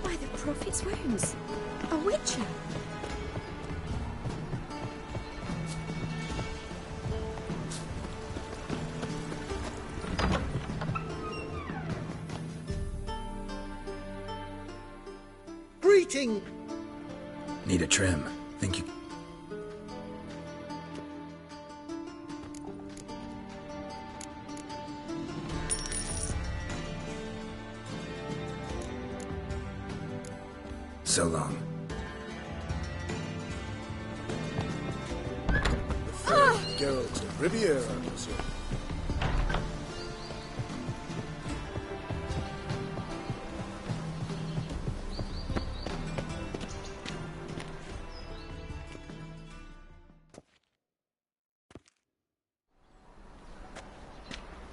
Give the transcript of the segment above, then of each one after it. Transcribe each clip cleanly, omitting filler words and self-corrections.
Why, the Prophet's wounds. A witcher. Greeting! Need a trim. Think you... So long. Geralt of Riviera, monsieur.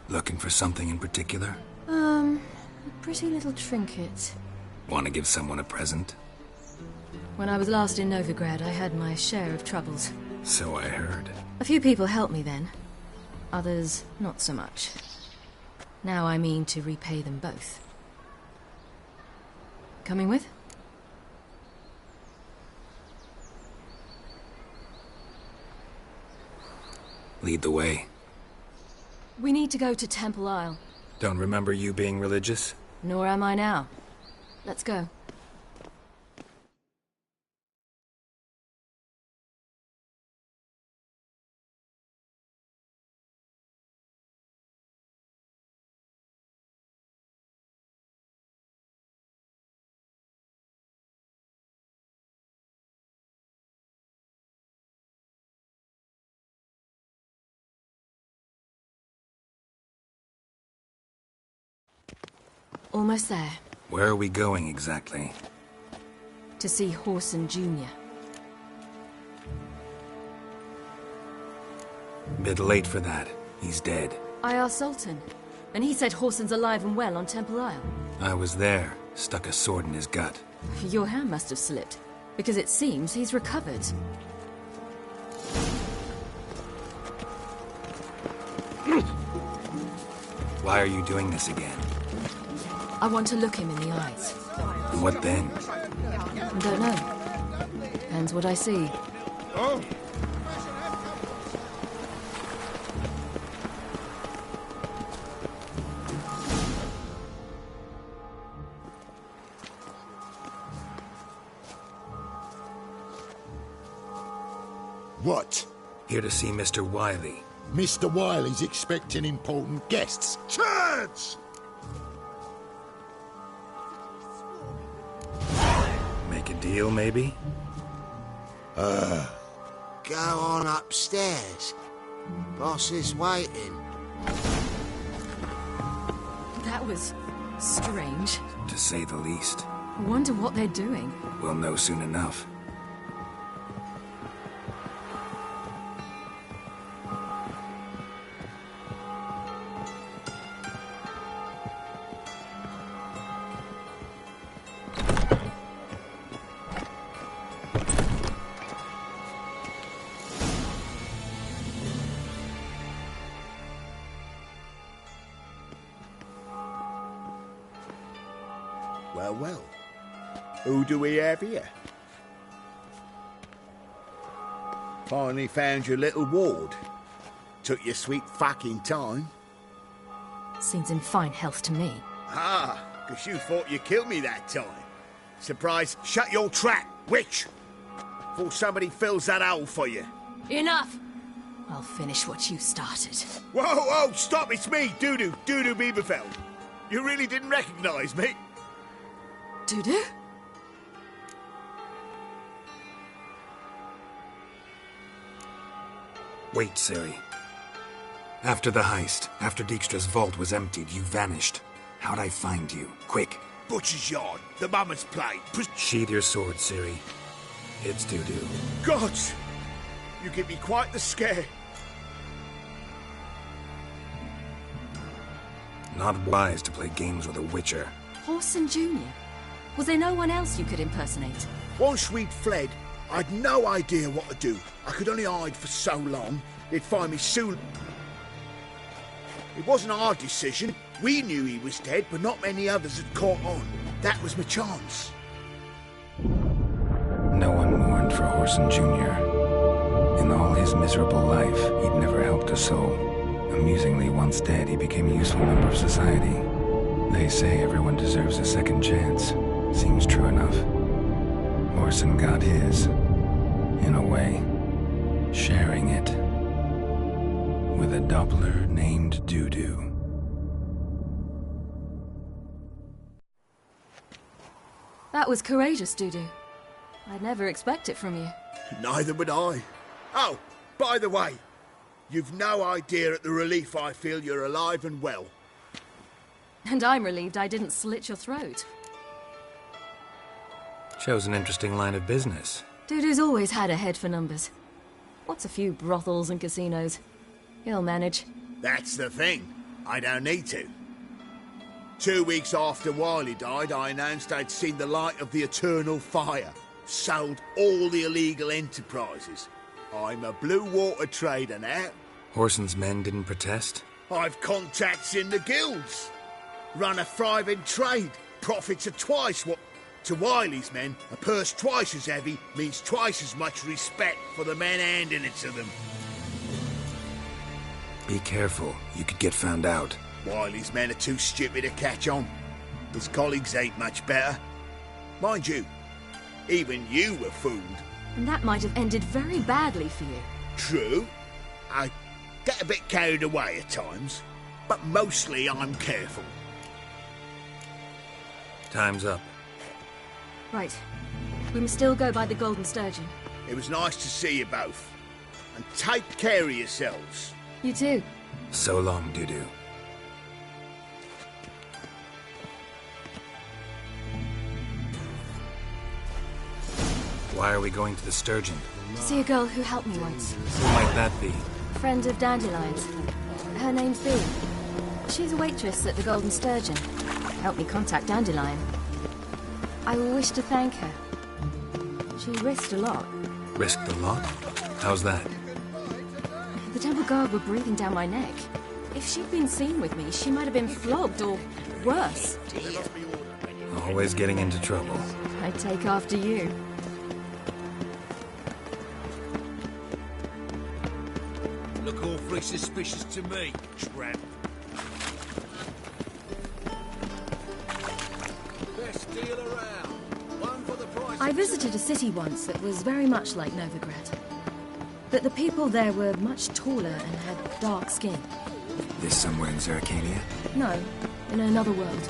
Looking for something in particular? A pretty little trinket. Want to give someone a present? When I was last in Novigrad, I had my share of troubles. So I heard. A few people helped me then. Others, not so much. Now I mean to repay them both. Coming with? Lead the way. We need to go to Temple Isle. Don't remember you being religious? Nor am I now. Let's go. Almost there. Where are we going exactly? To see Whoreson Jr. Bit late for that. He's dead. I asked Sultan, and he said Whoreson's alive and well on Temple Isle. I was there. Stuck a sword in his gut. Your hand must have slipped, because it seems he's recovered. Why are you doing this again? I want to look him in the eyes. What then? Don't know. Depends what I see. Oh! What? Here to see Mr. Wiley. Mr. Wiley's expecting important guests. Turds! Make a deal, maybe? Go on upstairs. Boss is waiting. That was strange. To say the least. I wonder what they're doing. We'll know soon enough. Well, well. Who do we have here? Finally found your little ward. Took your sweet fucking time. Seems in fine health to me. Ah, 'cause you thought you killed me that time. Surprise, shut your trap, witch! Before somebody fills that hole for you. Enough! I'll finish what you started. Whoa, whoa, stop, it's me, Dudu Bieberfeld. You really didn't recognise me? Dudu? Wait, Ciri. After the heist, after Dijkstra's vault was emptied, you vanished. How'd I find you? Quick. Butcher's yard, the mama's plate. Sheathe your sword, Ciri. It's Dudu. Gods! You give me quite the scare. Not wise to play games with a witcher. Whoreson Jr. Was there no one else you could impersonate? Once we'd fled, I'd no idea what to do. I could only hide for so long. They'd find me soon. It wasn't our decision. We knew he was dead, but not many others had caught on. That was my chance. No one mourned for Horson Jr. In all his miserable life, he'd never helped a soul. Amusingly, once dead, he became a useful member of society. They say everyone deserves a second chance. Seems true enough. Horson got his, in a way, sharing it with a Doppler named Doo-Doo. That was courageous, Doo-Doo. I'd never expect it from you. Neither would I. Oh, by the way, you've no idea at the relief I feel you're alive and well. And I'm relieved I didn't slit your throat. Shows an interesting line of business. Doo-Doo's always had a head for numbers. What's a few brothels and casinos? He'll manage. That's the thing. I don't need to. 2 weeks after Wiley died, I announced I'd seen the light of the eternal fire. Sold all the illegal enterprises. I'm a blue water trader now. Horson's men didn't protest? I've contacts in the guilds. Run a thriving trade. Profits are twice what... To Wiley's men, a purse twice as heavy means twice as much respect for the men handing it to them. Be careful. You could get found out. Wiley's men are too stupid to catch on. His colleagues ain't much better. Mind you, even you were fooled. And that might have ended very badly for you. True. I get a bit carried away at times, but mostly I'm careful. Time's up. Right. We must still go by the Golden Sturgeon. It was nice to see you both. And take care of yourselves. You too. So long, Doo-Doo. Why are we going to the Sturgeon? To see a girl who helped me once. Who might that be? Friend of Dandelion's. Her name's Bee. She's a waitress at the Golden Sturgeon. Helped me contact Dandelion. I wish to thank her. She risked a lot. Risked a lot? How's that? The temple guard were breathing down my neck. If she'd been seen with me, she might have been flogged or worse. Always getting into trouble. I take after you. Look awfully suspicious to me, tramp. Best deal around. One for the price. I visited a city once that was very much like Novigrad. But the people there were much taller and had dark skin. This somewhere in Zercadia? No, in another world.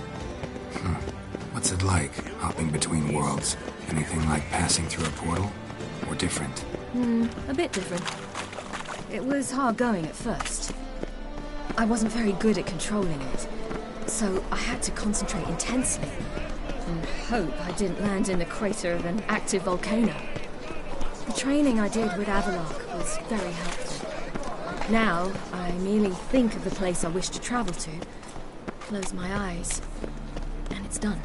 What's it like, hopping between worlds? Anything like passing through a portal? Or different? A bit different. It was hard going at first. I wasn't very good at controlling it, so I had to concentrate intensely and hope I didn't land in the crater of an active volcano. The training I did with Avalok was very helpful. Now, I merely think of the place I wish to travel to, close my eyes, and it's done.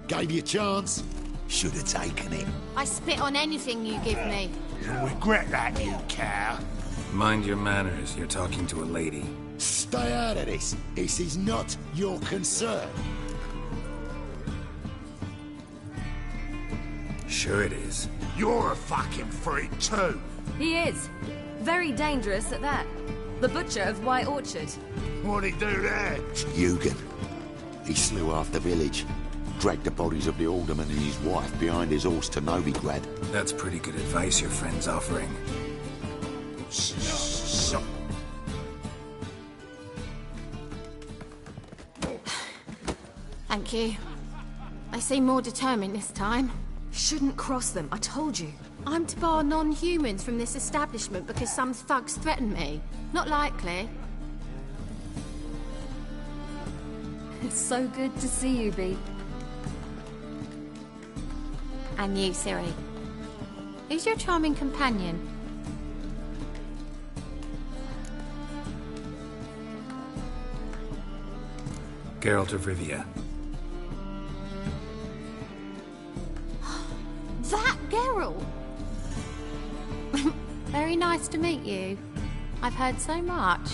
Gave you a chance. Should have taken it. I spit on anything you give me. You'll regret that, you cow. Mind your manners. You're talking to a lady. Stay out of this. This is not your concern. Sure it is. You're a fucking freak too. He is. Very dangerous at that. The butcher of White Orchard. What'd he do there? Eugen. He slew half the village. Dragged the bodies of the alderman and his wife behind his horse to Novigrad. That's pretty good advice your friend's offering. Thank you. They seem more determined this time. Shouldn't cross them, I told you. I'm to bar non-humans from this establishment because some thugs threaten me. Not likely. It's so good to see you, Bee. And you, Ciri. Who's your charming companion? Geralt of Rivia. That Geralt! Very nice to meet you. I've heard so much.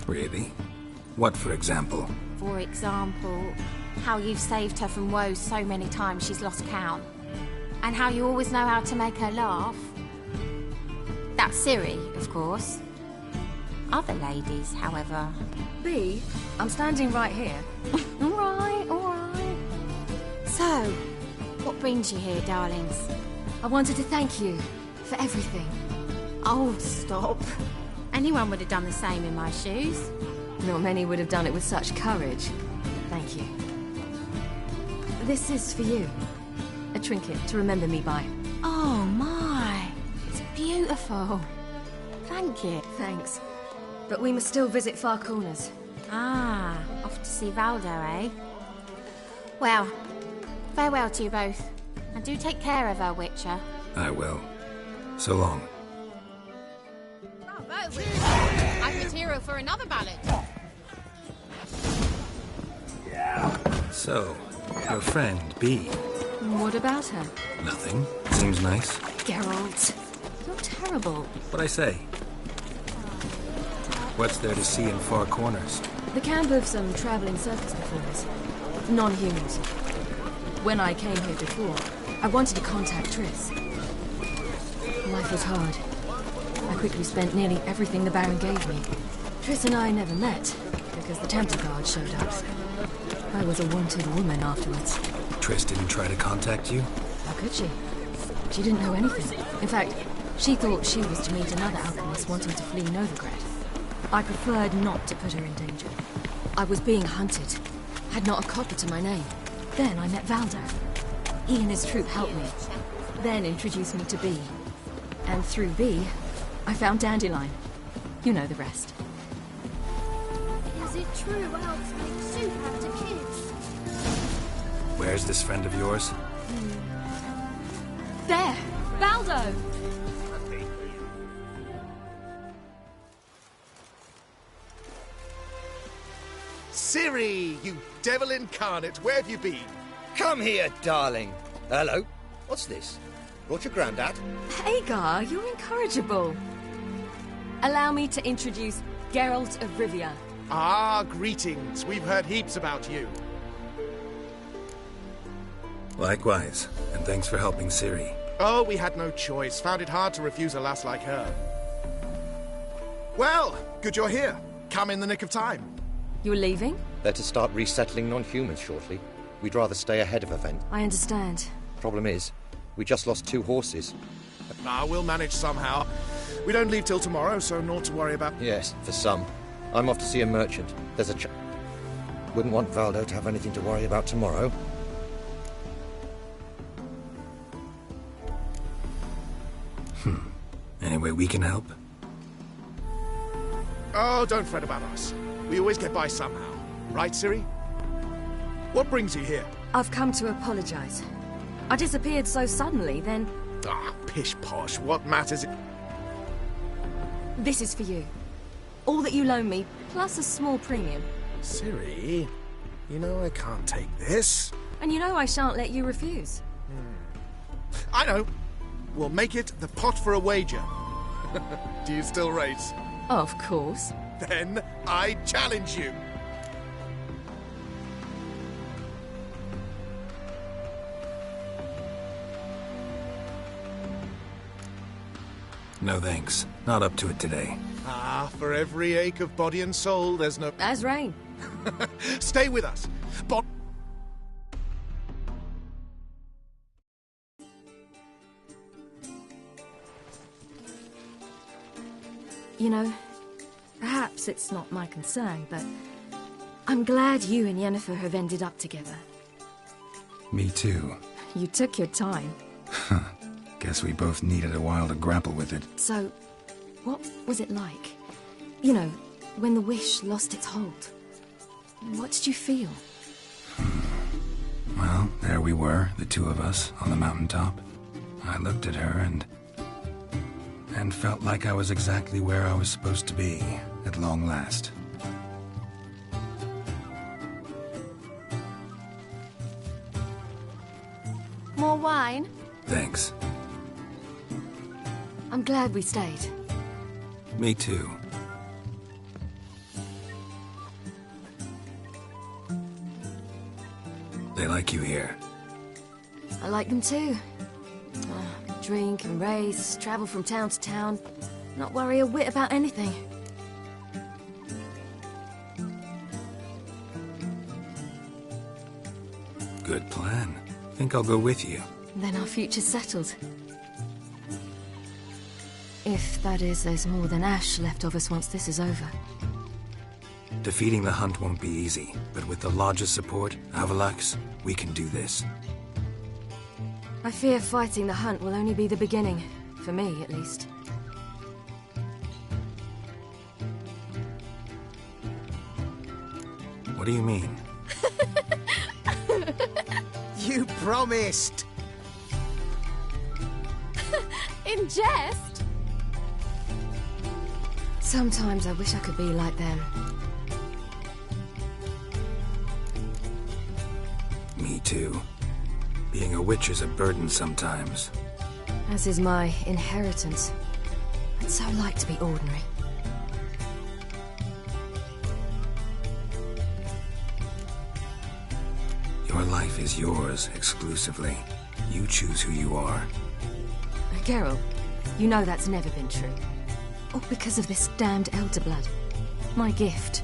Really? What, for example? For example, how you've saved her from woes so many times she's lost count. And how you always know how to make her laugh. That's Ciri, of course. Other ladies, however... Bee, I'm standing right here. Alright, alright. So, what brings you here, darlings? I wanted to thank you for everything. Oh, stop. Anyone would have done the same in my shoes. Not many would have done it with such courage. Thank you. This is for you. A trinket to remember me by. Oh, my. It's beautiful. Thank you. Thanks. But we must still visit Far Corners. Ah, off to see Valdo, eh? Well, farewell to you both. And do take care of her, Witcher. I will. So long. Bravo, Witcher. I'm material for another ballad. So, your friend, Bee. What about her? Nothing. Seems nice. Geralt, you're terrible. What'd I say? What's there to see in Far Corners? The camp of some traveling circus performers. Non-humans. When I came here before, I wanted to contact Triss. Life was hard. I quickly spent nearly everything the Baron gave me. Triss and I never met, because the Templar Guard showed up. I was a wanted woman afterwards. Triss didn't try to contact you? How could she? She didn't know anything. In fact, she thought she was to meet another alchemist wanting to flee Novigrad. I preferred not to put her in danger. I was being hunted. Had not a copper to my name. Then I met Valdo. He and his troop helped me. Then introduced me to Bee. And through Bee, I found Dandelion. You know the rest. Is it true elves make soup out of kids? Where's this friend of yours? There! Valdo! Ciri, you devil incarnate, where have you been? Come here, darling. Hello. What's this? Brought your granddad? Hagar, you're incorrigible. Allow me to introduce Geralt of Rivia. Ah, greetings. We've heard heaps about you. Likewise, and thanks for helping Ciri. Oh, we had no choice. Found it hard to refuse a lass like her. Well, good you're here. Come in the nick of time. You're leaving? They're to start resettling non-humans shortly. We'd rather stay ahead of event. I understand. Problem is, we just lost 2 horses. Ah, we'll manage somehow. We don't leave till tomorrow, so naught to worry about. Yes, for some. I'm off to see a merchant. There's a Wouldn't want Valdo to have anything to worry about tomorrow. Any way we can help? Oh, don't fret about us. We always get by somehow. Right, Ciri? What brings you here? I've come to apologize. I disappeared so suddenly, then... Ah, pish-posh. What matters it? This is for you. All that you loan me, plus a small premium. Ciri, you know I can't take this. And you know I shan't let you refuse. I know. We'll make it the pot for a wager. Do you still race? Of course. Then I challenge you. No thanks. Not up to it today. Ah, for every ache of body and soul, there's no... As rain. Stay with us. But... You know, perhaps it's not my concern, but I'm glad you and Yennefer have ended up together. Me too. You took your time. Guess we both needed a while to grapple with it. So, what was it like? You know, when the wish lost its hold, what did you feel? Well, there we were, the two of us, on the mountaintop. I looked at her and felt like I was exactly where I was supposed to be, at long last. More wine? Thanks. I'm glad we stayed. Me too. They like you here. I like them too. Drink and race, travel from town to town, not worry a whit about anything. Good plan. Think I'll go with you. Then our future's settled. If, that is, there's more than ash left of us once this is over. Defeating the hunt won't be easy, but with the Lodge's support, Avalax, we can do this. I fear fighting the hunt will only be the beginning. For me, at least. What do you mean? You promised! In jest? Sometimes I wish I could be like them. Me too. Being a witch is a burden sometimes. As is my inheritance. I'd so like to be ordinary. Your life is yours, exclusively. You choose who you are. Geralt, you know that's never been true. All because of this damned Elder Blood. My gift.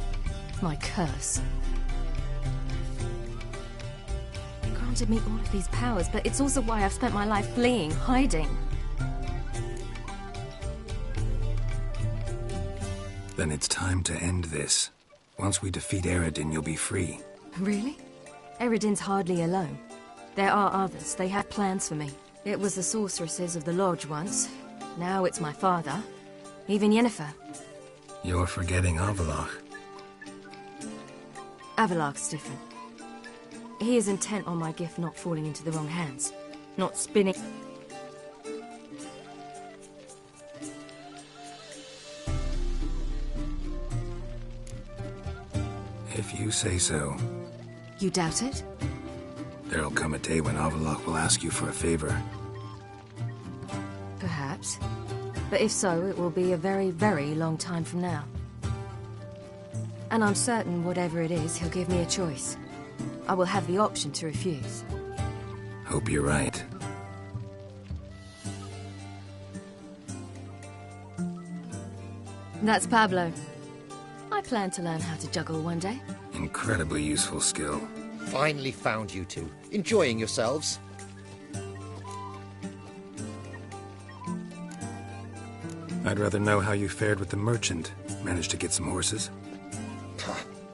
My curse. It granted me all of these powers, but it's also why I've spent my life fleeing, hiding. Then it's time to end this. Once we defeat Eredin, you'll be free. Really? Eredin's hardly alone. There are others. They have plans for me. It was the sorceresses of the Lodge once. Now it's my father. Even Yennefer. You're forgetting Avalach. Avalach's different. He is intent on my gift not falling into the wrong hands. Not spinning... If you say so. You doubt it? There'll come a day when Avalach will ask you for a favor. Perhaps. But if so, it will be a very, very long time from now. And I'm certain whatever it is, he'll give me a choice. I will have the option to refuse. Hope you're right. That's Pablo. I plan to learn how to juggle one day. Incredibly useful skill. Finally found you two. Enjoying yourselves? I'd rather know how you fared with the merchant. Managed to get some horses?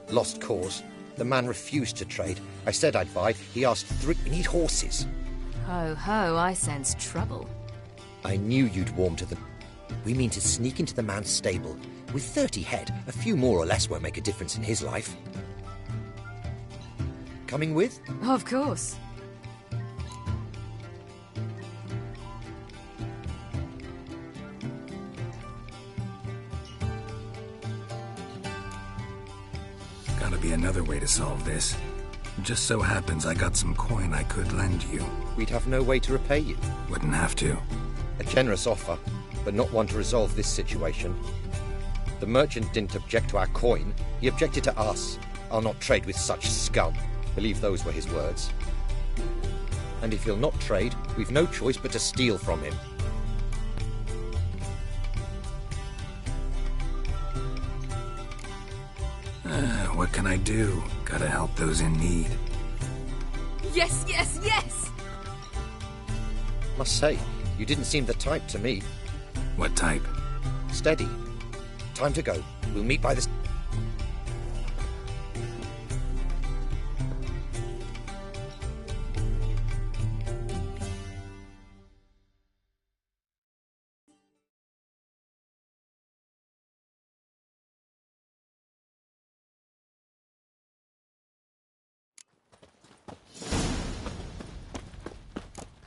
Lost cause. The man refused to trade. I said I'd buy. He asked 3. We need horses. Ho ho, I sense trouble. I knew you'd warm to them. We mean to sneak into the man's stable. With 30 head, a few more or less won't make a difference in his life. Coming with? Of course. Gotta be another way to solve this. Just so happens I got some coin I could lend you. We'd have no way to repay you. Wouldn't have to. A generous offer, but not one to resolve this situation. The merchant didn't object to our coin. He objected to us. I'll not trade with such scum. Believe those were his words. And if he'll not trade, we've no choice but to steal from him. What can I do? Gotta help those in need. Yes, yes, yes! Must say, you didn't seem the type to me. What type? Steady. Time to go. We'll meet by the...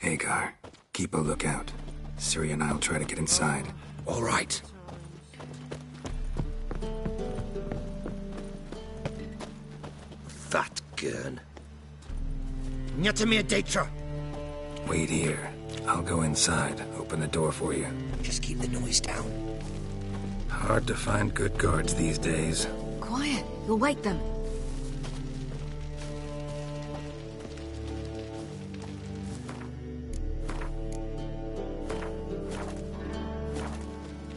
Hagar, keep a lookout. Ciri and I'll try to get inside. All right. Fat gurn. Nyatamir Datra. Wait here. I'll go inside, open the door for you. Just keep the noise down. Hard to find good guards these days. Quiet. You'll wake them.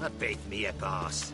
I beg me a boss.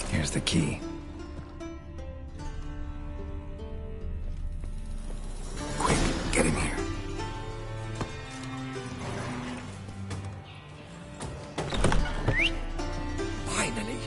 Here's the key. Quick, get in here. Finally.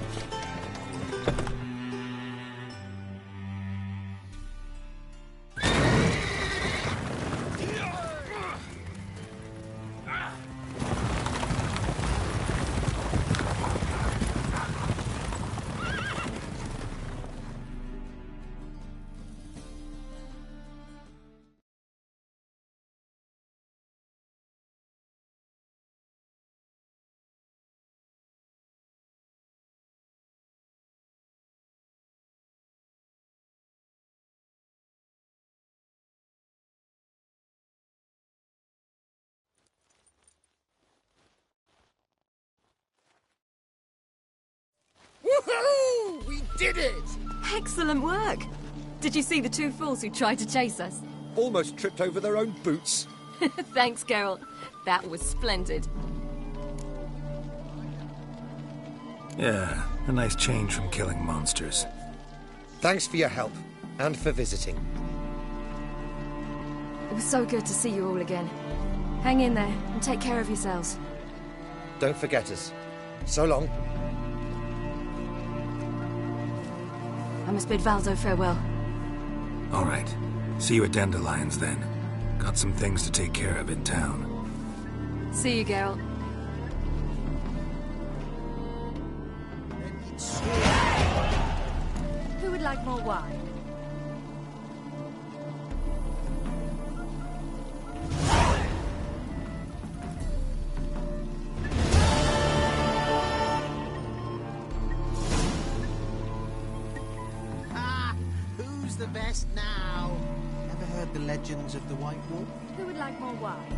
Woohoo! We did it! Excellent work. Did you see the two fools who tried to chase us? Almost tripped over their own boots. Thanks, Geralt. That was splendid. Yeah, a nice change from killing monsters. Thanks for your help, and for visiting. It was so good to see you all again. Hang in there, and take care of yourselves. Don't forget us. So long. I must bid Valdo farewell. All right. See you at Dandelions, then. Got some things to take care of in town. See you, Geralt. Who would like more wine? Who's the best now? Ever heard the legends of the White Wolf? Who would like more wine?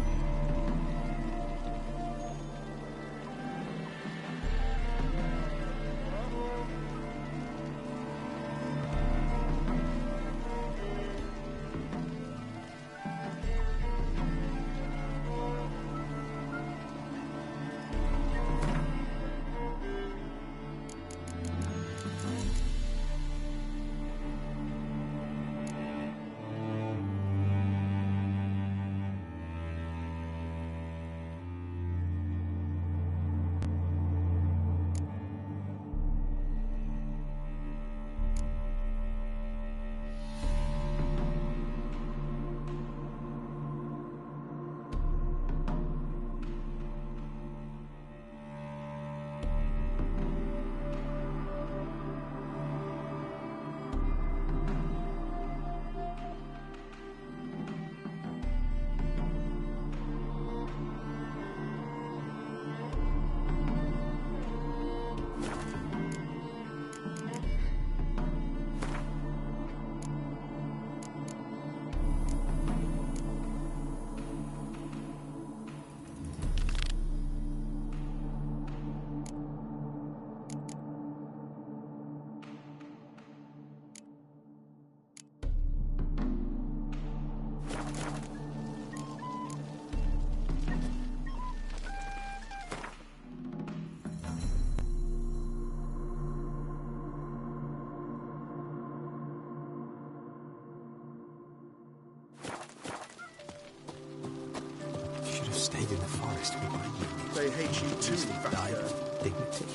Should have stayed in the forest with my unit. They hate you too, Died Vaca. with dignity.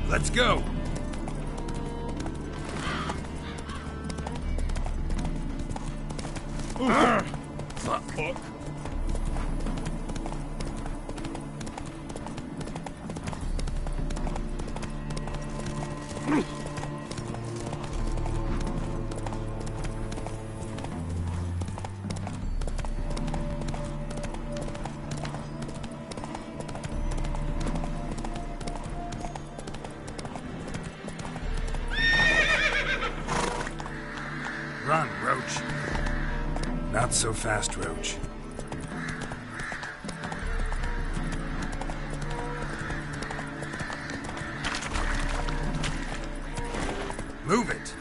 Let's go! Fuck. Run, Roach. Not so fast, Roach. Move it!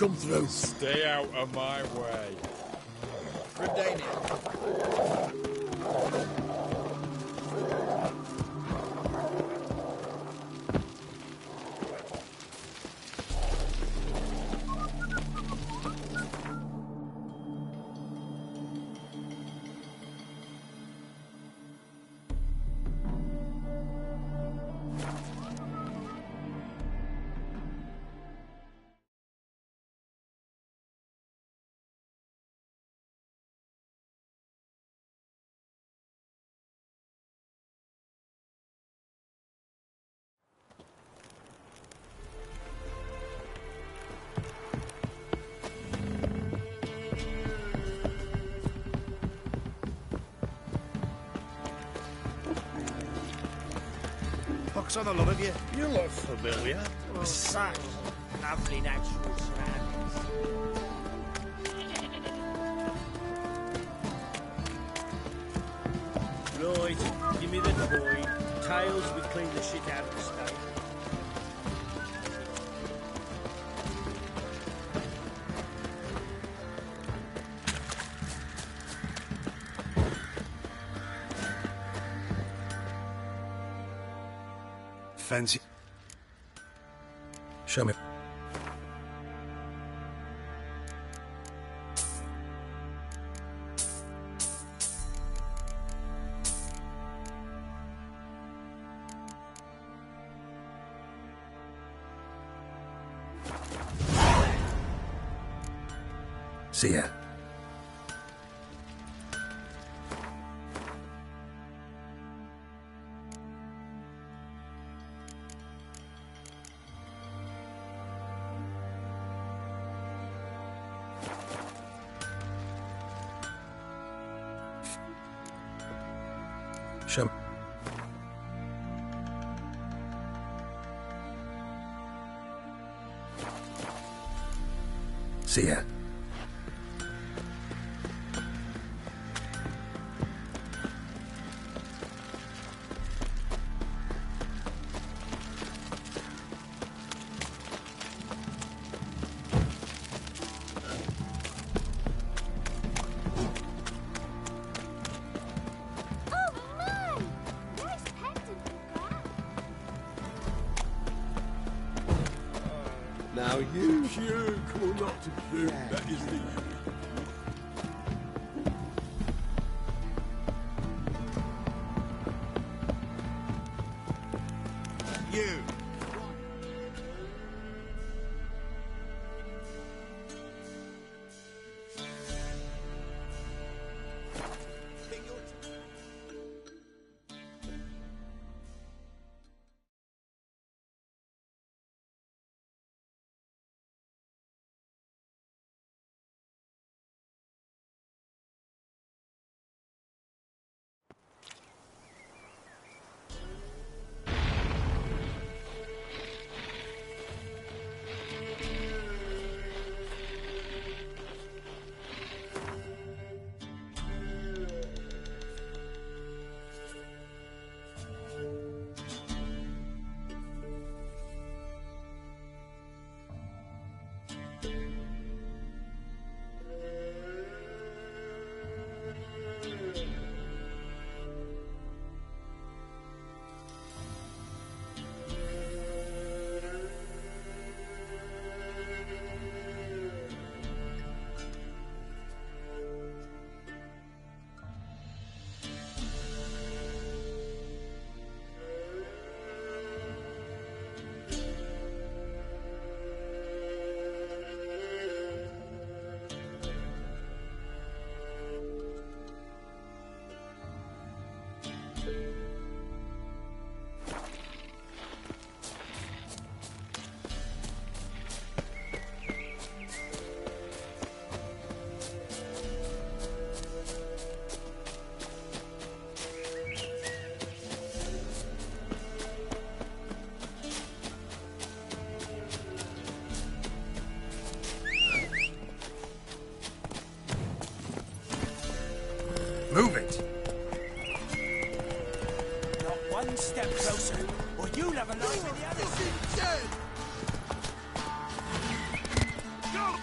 come through. Stay out of my way. Pox on the lot of you. You look familiar. Such lovely natural surroundings. Right, give me the toy. Tails would clean the shit out of the stable. Fancy. Show me. See ya. Show me. See ya. Now you puke or not to puke, that is the... You. Move it! Not one step closer, or you'll have a life in the other. Go!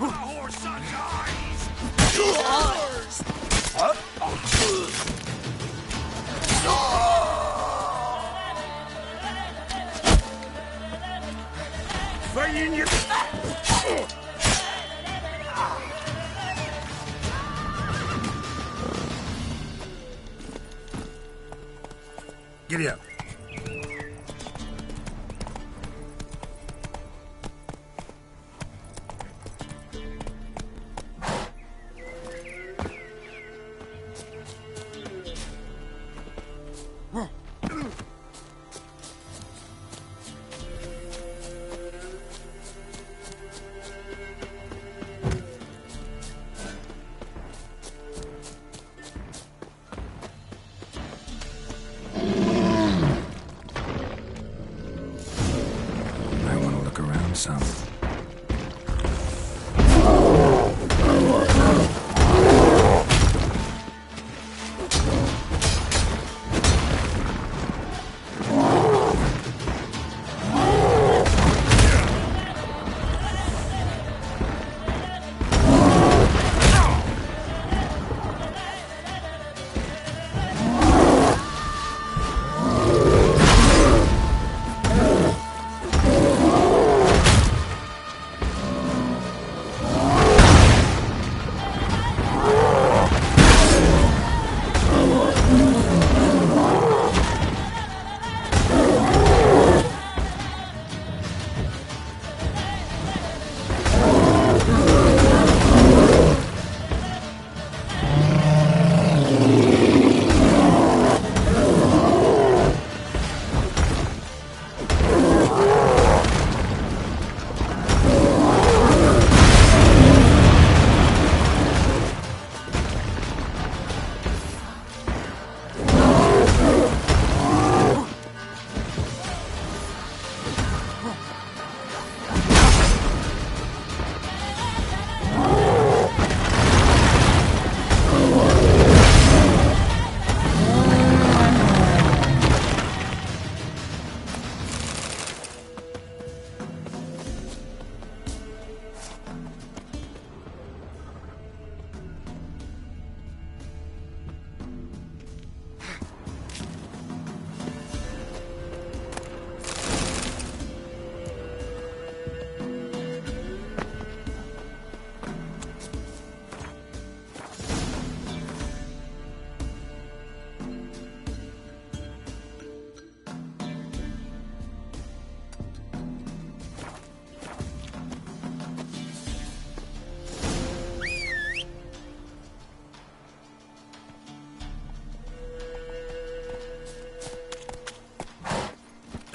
Giddy up. Some.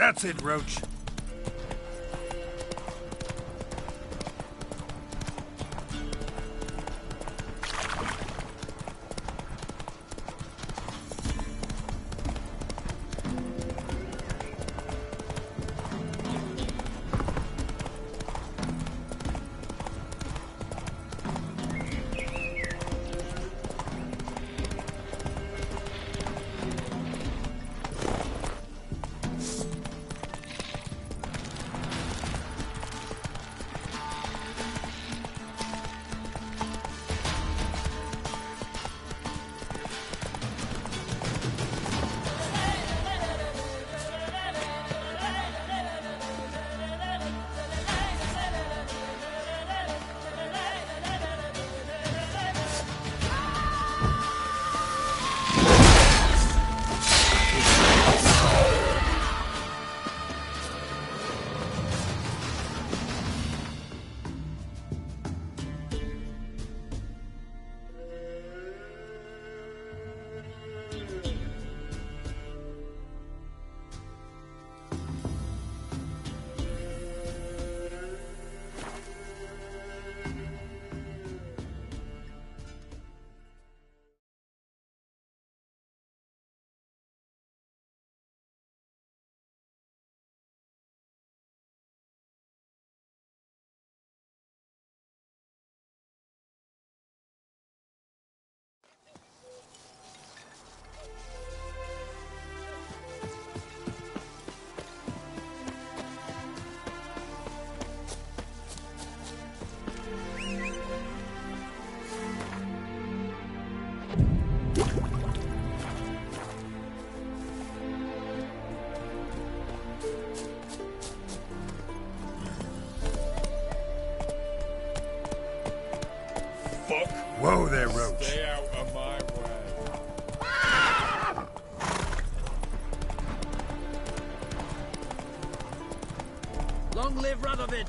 That's it, Roach. Look. Whoa there, Roach. Stay out of my way. Long live Rutherford!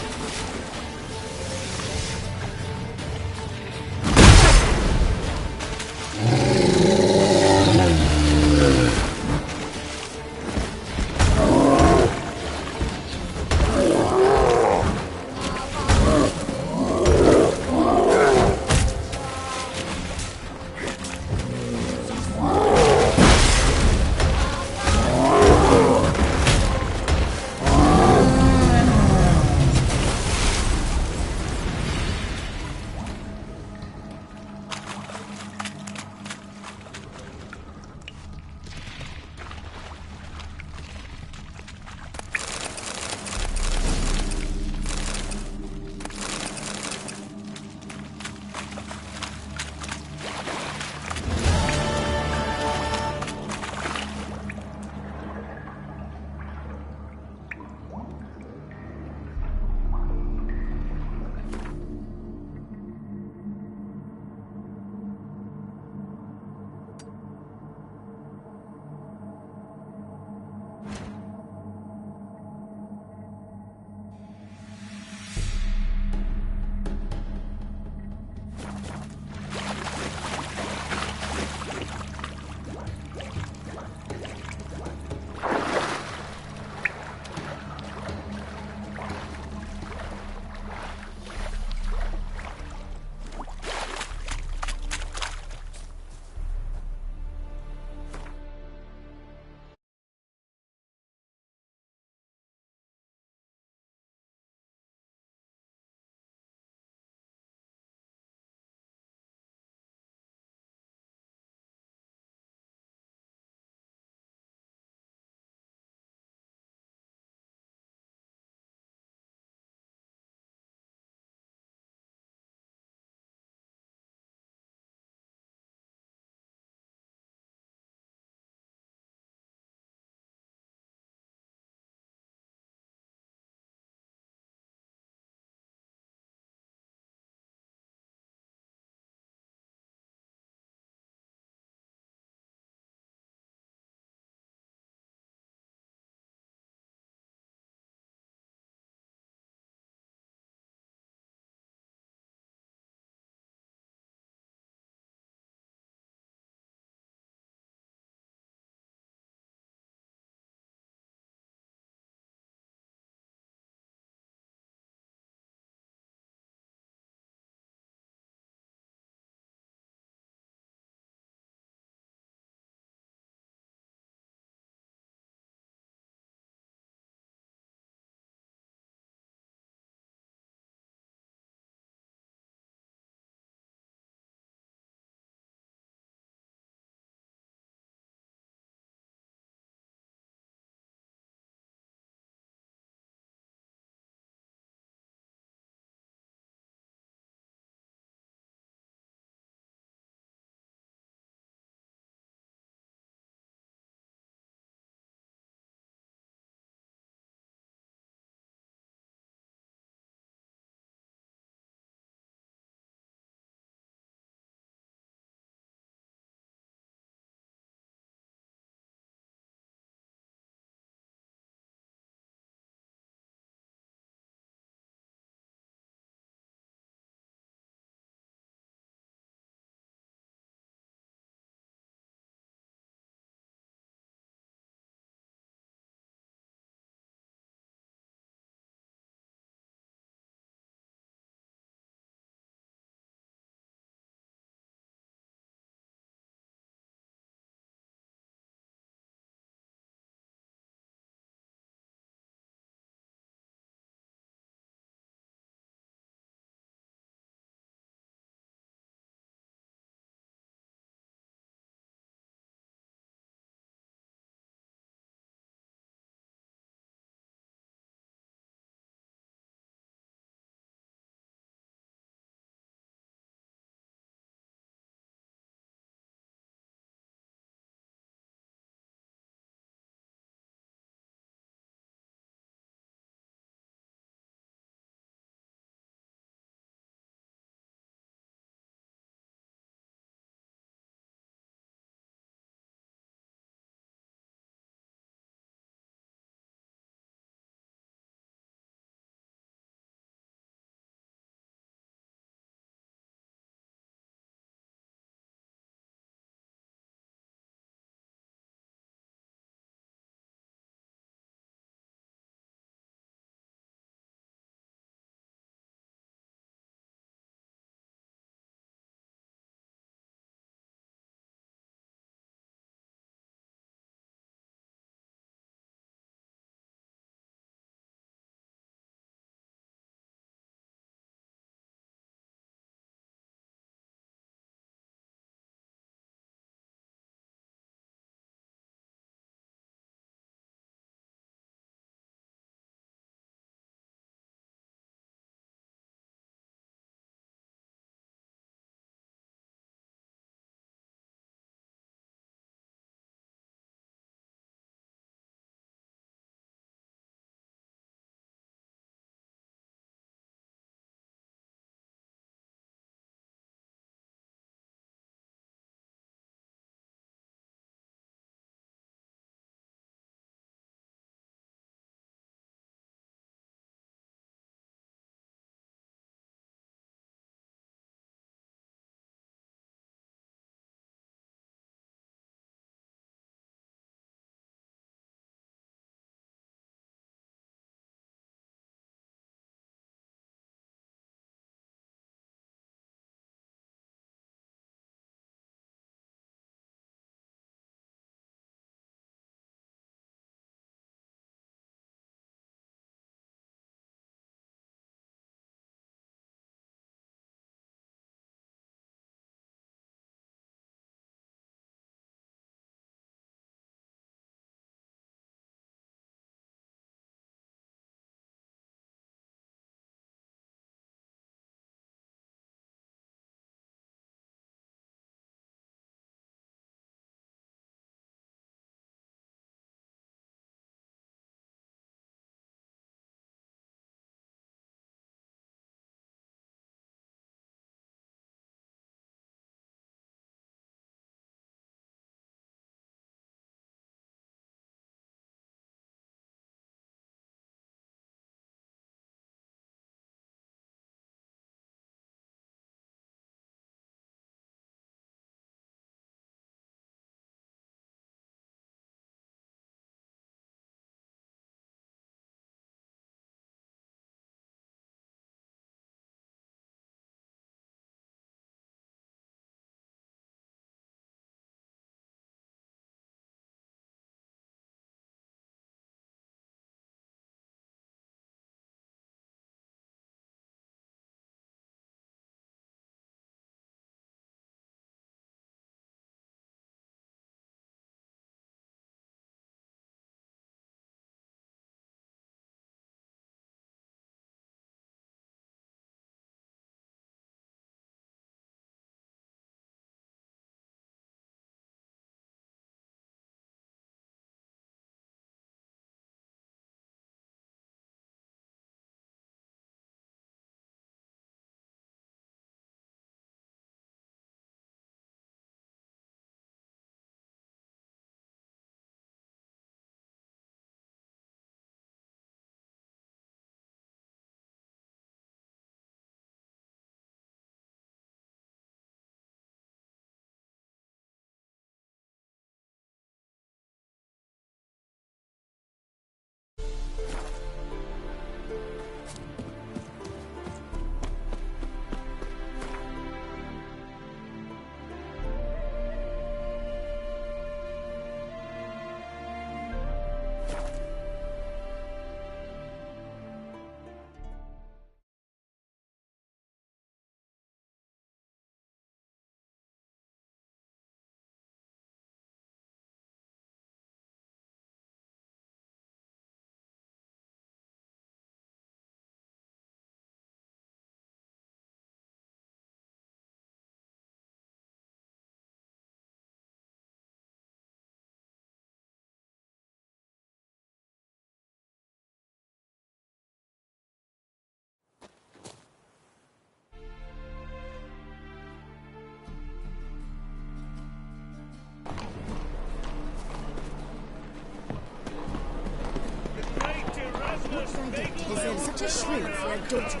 such a shrew for a daughter.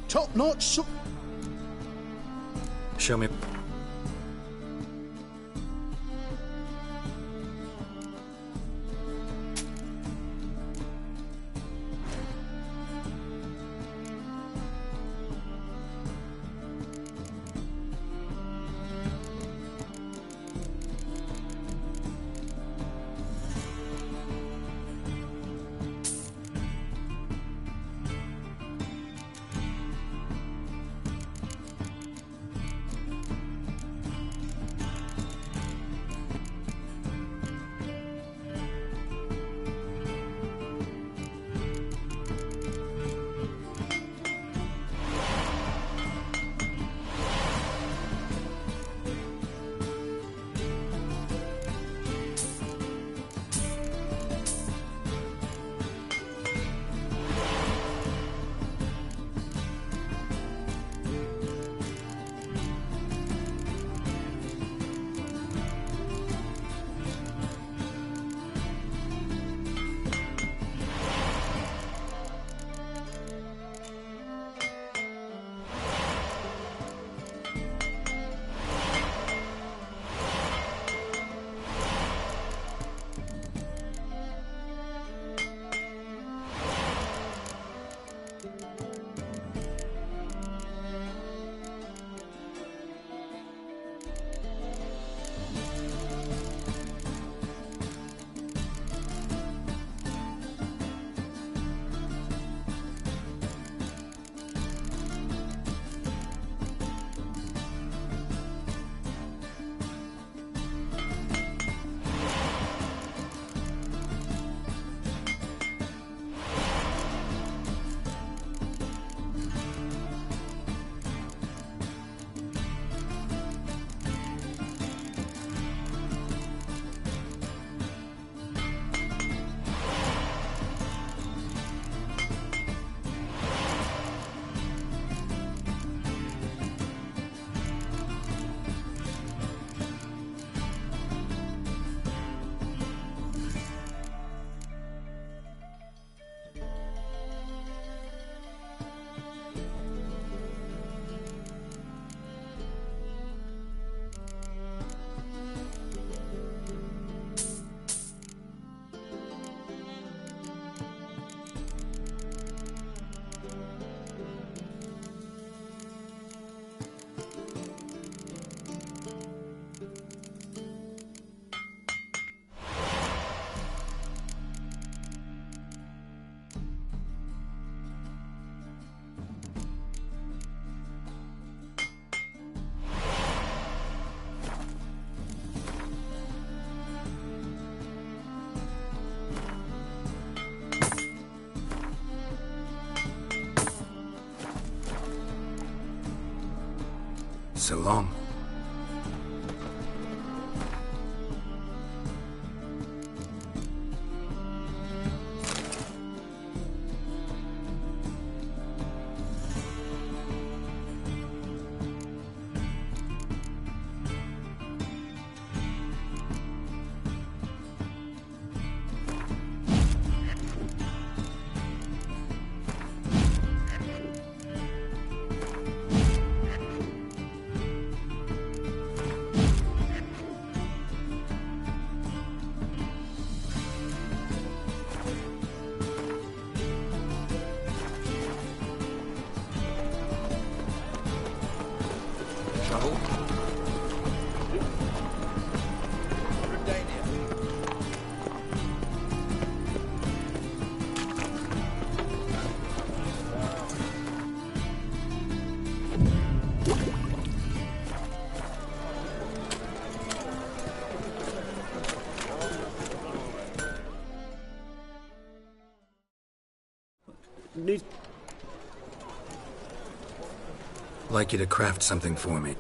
Top-notch. Show me. So long. Like you to craft something for me.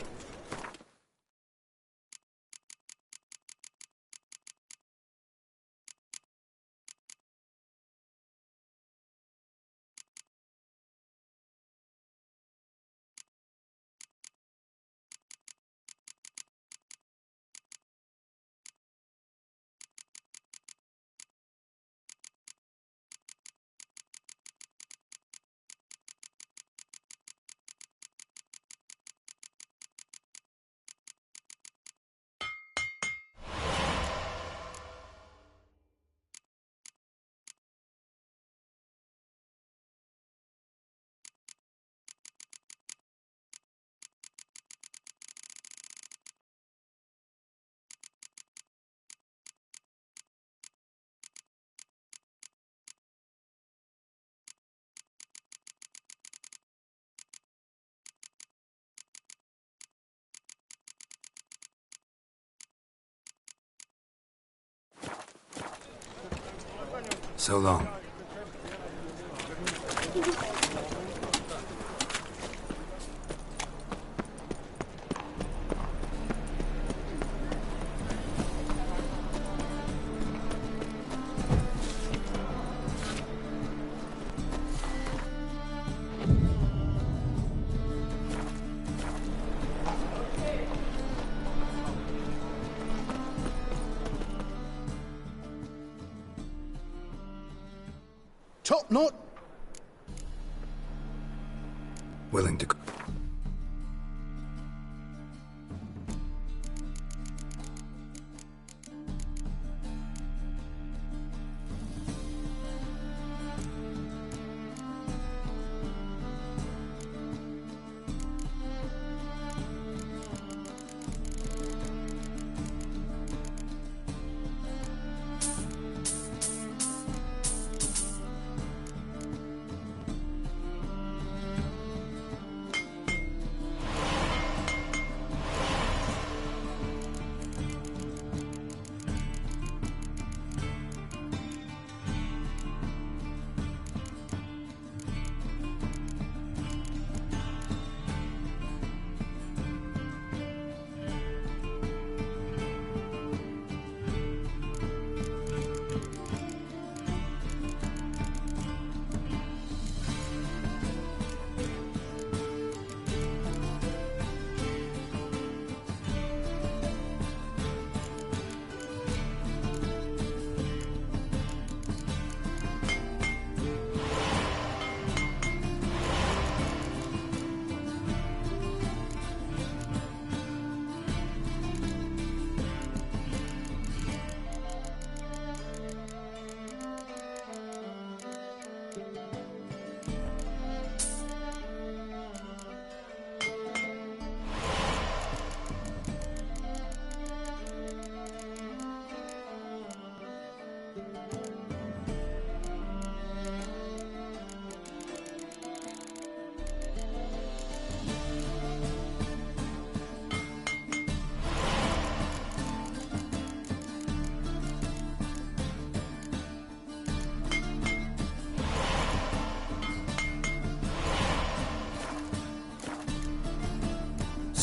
So long. Top knot. Willing to...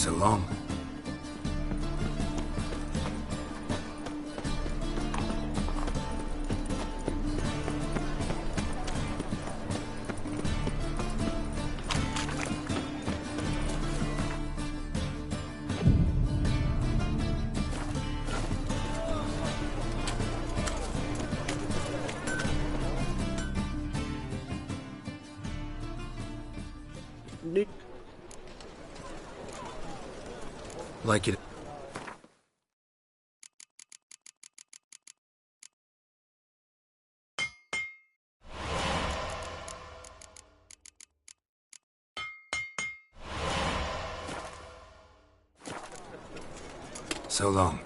So long. Nick. Like it. So long.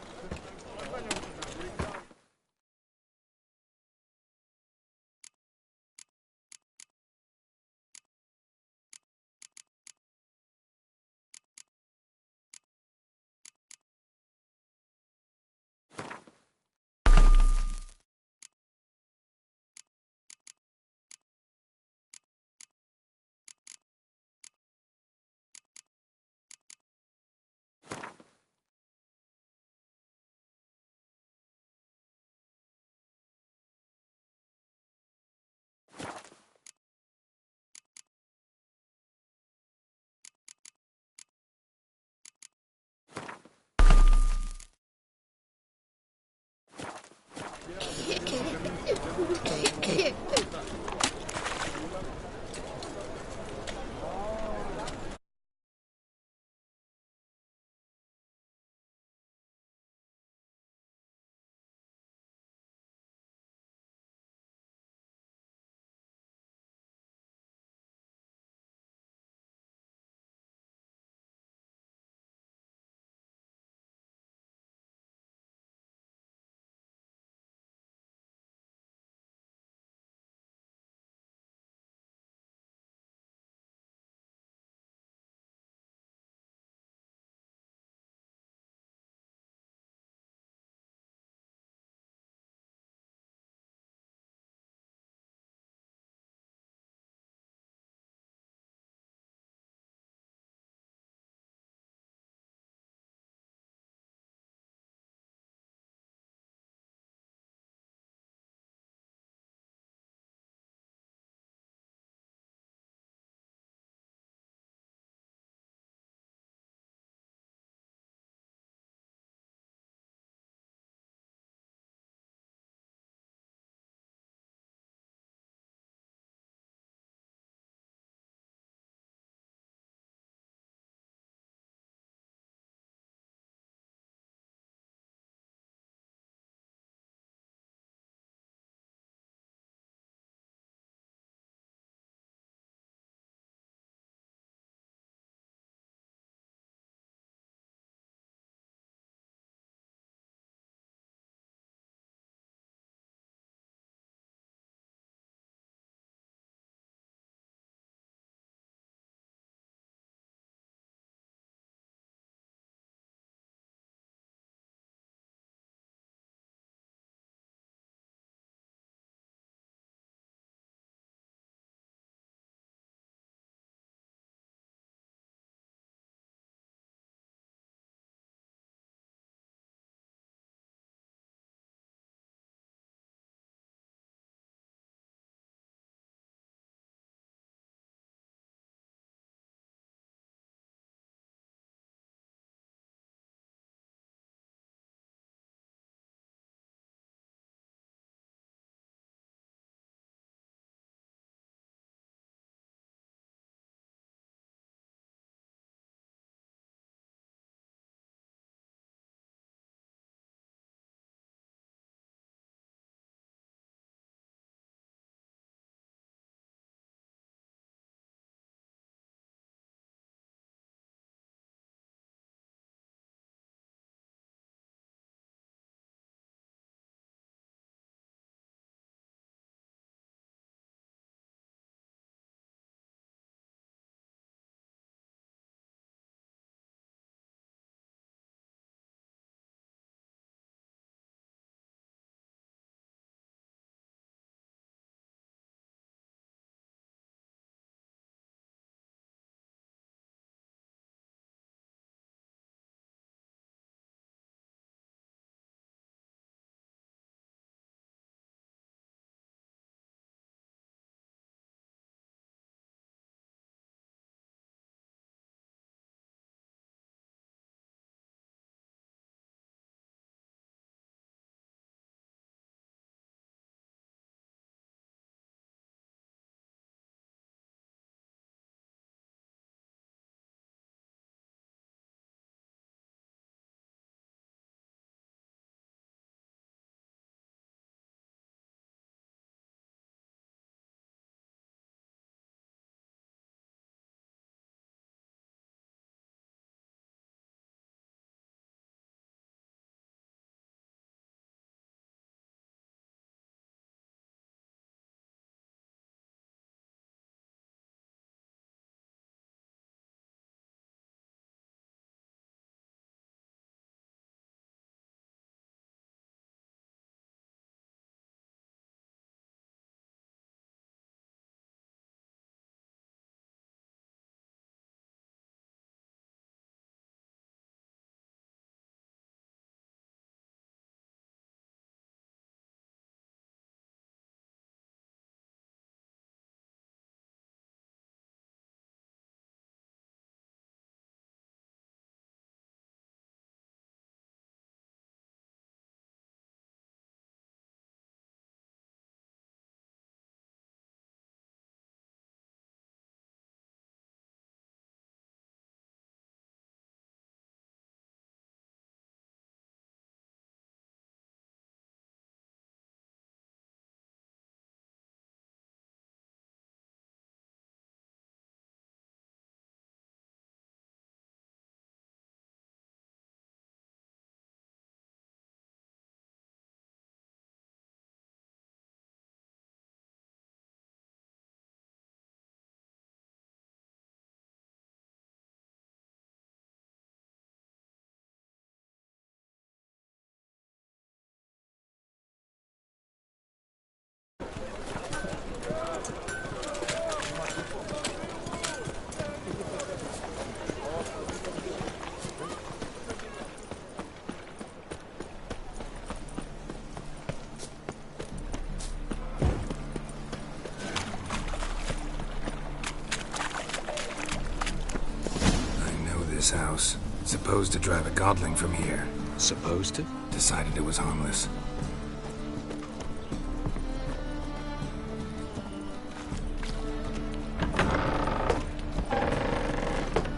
this house. Supposed to drive a godling from here. Supposed to? Decided it was harmless.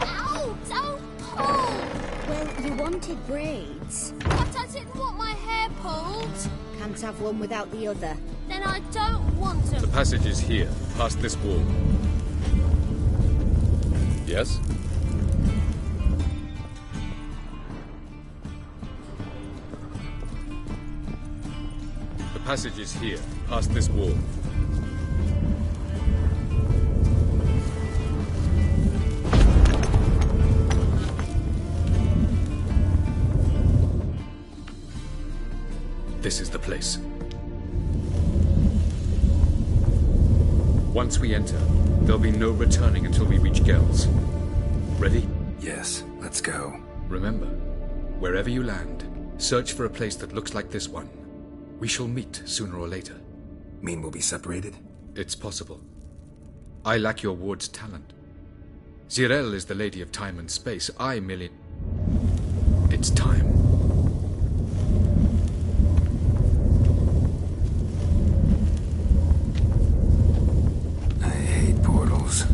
Ow! Don't pull! Well, you wanted braids. But I didn't want my hair pulled. Can't have one without the other. Then I don't want them. The passage is here, past this wall. Yes? The passage is here, past this wall. This is the place. Once we enter, there'll be no returning until we reach Gel's. Ready? Yes, let's go. Remember, wherever you land, search for a place that looks like this one. We shall meet sooner or later. Mean we'll be separated? It's possible. I lack your ward's talent. Zirel is the lady of time and space. I merely... It's time. I hate portals.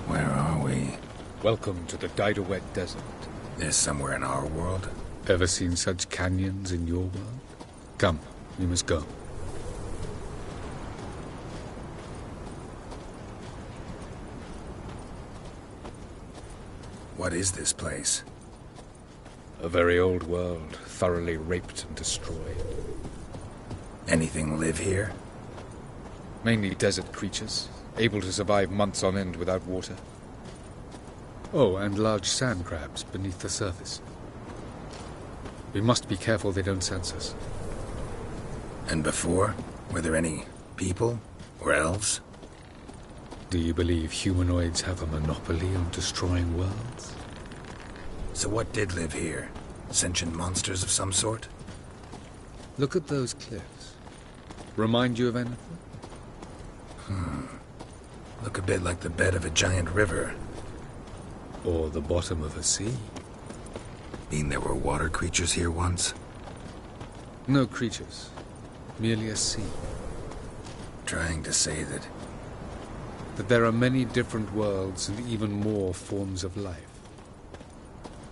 Where are we? Welcome to the Didowet Desert. This somewhere in our world? Ever seen such canyons in your world? Come, we must go. What is this place? A very old world, thoroughly raped and destroyed. Anything live here? Mainly desert creatures, able to survive months on end without water. Oh, and large sand crabs beneath the surface. We must be careful they don't sense us. And before? Were there any people? Or elves? Do you believe humanoids have a monopoly on destroying worlds? So what did live here? Sentient monsters of some sort? Look at those cliffs. Remind you of anything? Look a bit like the bed of a giant river. Or the bottom of a sea. Mean there were water creatures here once? No creatures. Merely a sea. Trying to say that... That there are many different worlds and even more forms of life.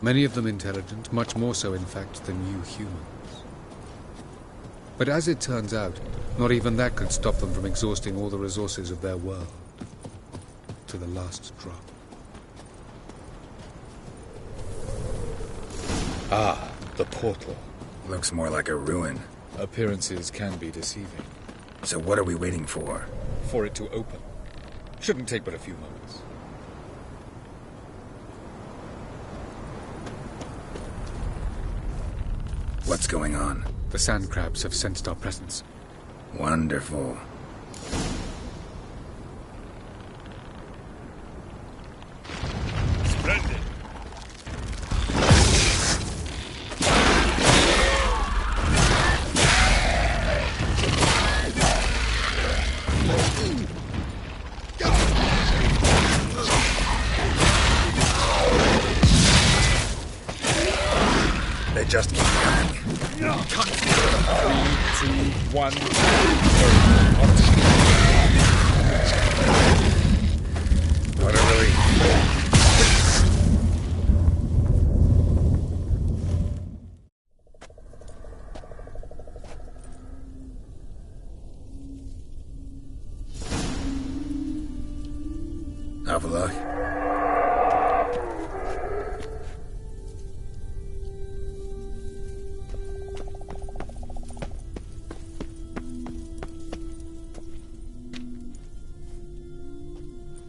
Many of them intelligent, much more so in fact than you humans. But as it turns out, not even that could stop them from exhausting all the resources of their world. To the last drop. Ah, the portal. Looks more like a ruin. Appearances can be deceiving. So what are we waiting for? For it to open. Shouldn't take but a few moments. What's going on? The sand crabs have sensed our presence. Wonderful. Splendid. They just keep coming. 3, 2, 1. Have a look.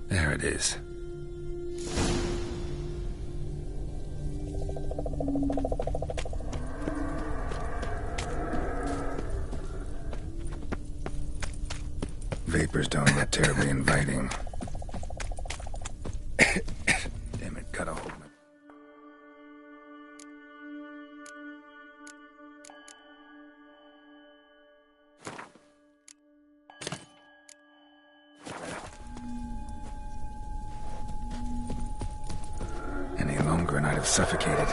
There it is. Vapors don't look terribly inviting. Damn it, gotta hold me. Any longer and I'd have suffocated.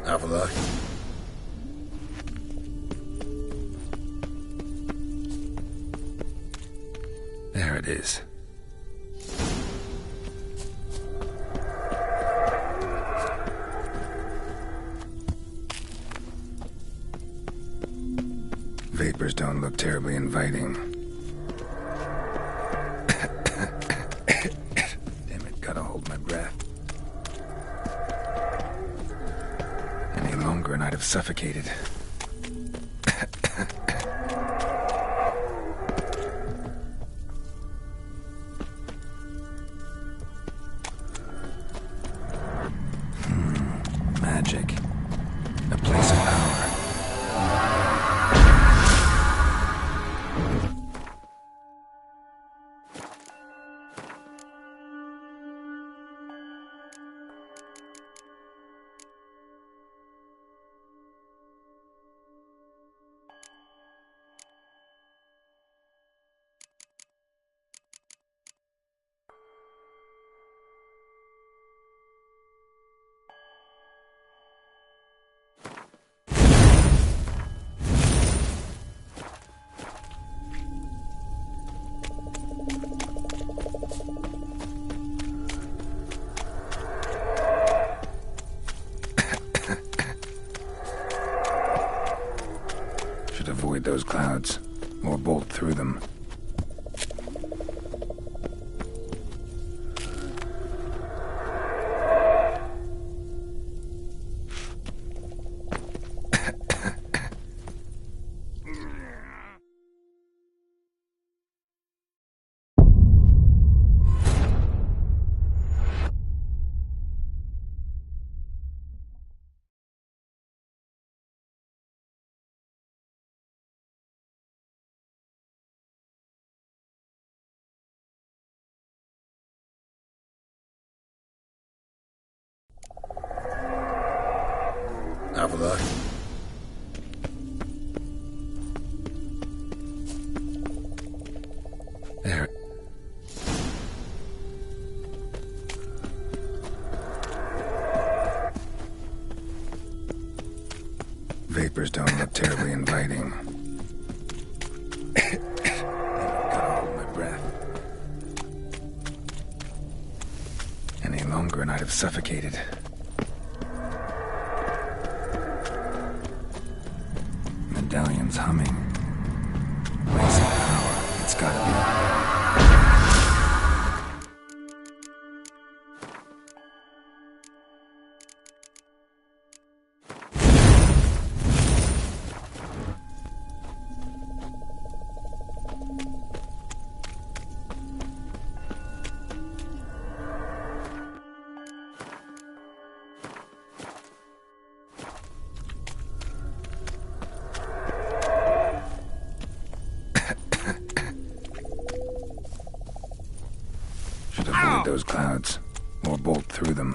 Have a look. There it is. Vapors don't look terribly inviting. Damn it, gotta hold my breath. Any longer and I'd have suffocated. Magic. A place of power. Should avoid those clouds, or bolt through them. Have a look. There. Vapors don't look terribly inviting. Gotta hold my breath. Any longer and I'd have suffocated. Medallion's humming. Place of power. It's gotta be. Should avoid those clouds, or bolt through them.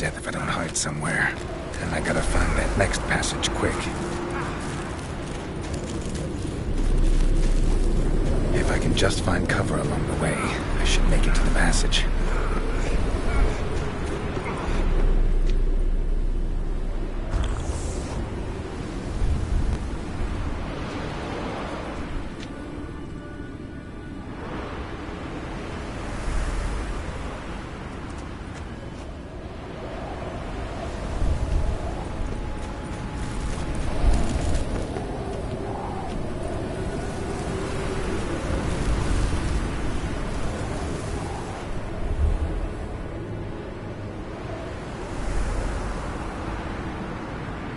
death if I don't hide somewhere. And I gotta find that next passage quick. If I can just find cover along the way, I should make it to the passage.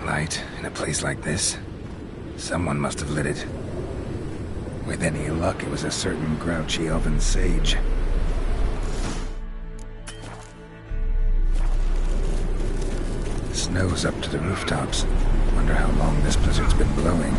Light in a place like this? Someone must have lit it. With any luck, it was a certain grouchy elven sage. Snow's up to the rooftops. Wonder how long this blizzard's been blowing.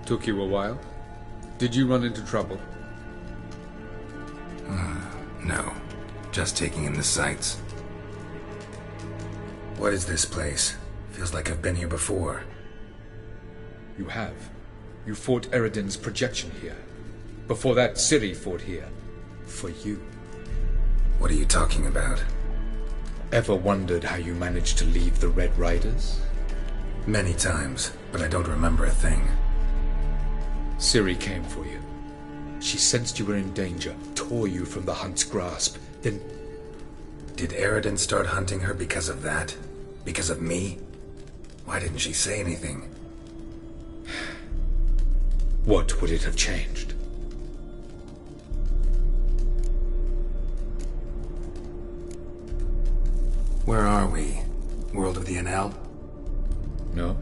Took you a while? Did you run into trouble? No. Just taking in the sights. What is this place? Feels like I've been here before. You have. You fought Eridan's projection here. Before that, Ciri fought here. For you. What are you talking about? Ever wondered how you managed to leave the Red Riders? Many times, but I don't remember a thing. Ciri came for you. She sensed you were in danger, tore you from the Hunt's grasp, then... Did Eridan start hunting her because of that? Because of me? Why didn't she say anything? What would it have changed? Where are we? World of the NL? No.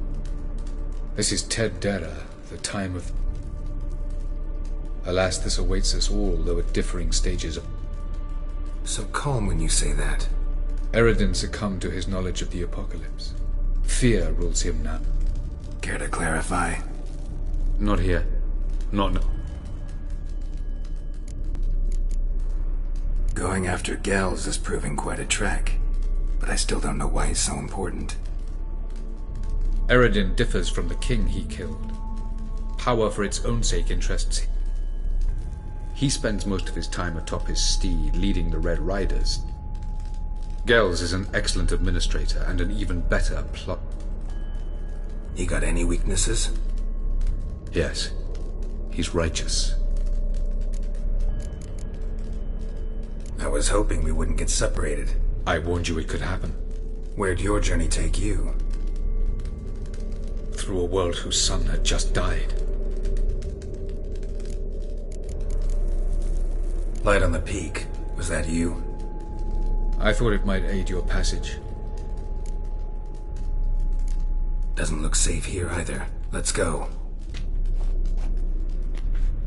This is Ted Dera, the time of... Alas, this awaits us all, though at differing stages of... So calm when you say that. Eridan succumbed to his knowledge of the apocalypse. Fear rules him now. Care to clarify? Not here. Not now. Going after Gels is proving quite a trek, but I still don't know why he's so important. Eridan differs from the king he killed. Power for its own sake interests him. He spends most of his time atop his steed, leading the Red Riders. Gels is an excellent administrator and an even better plot. He got any weaknesses? Yes. He's righteous. I was hoping we wouldn't get separated. I warned you it could happen. Where'd your journey take you? Through a world whose son had just died. Light on the peak. Was that you? I thought it might aid your passage. Doesn't look safe here either. Let's go.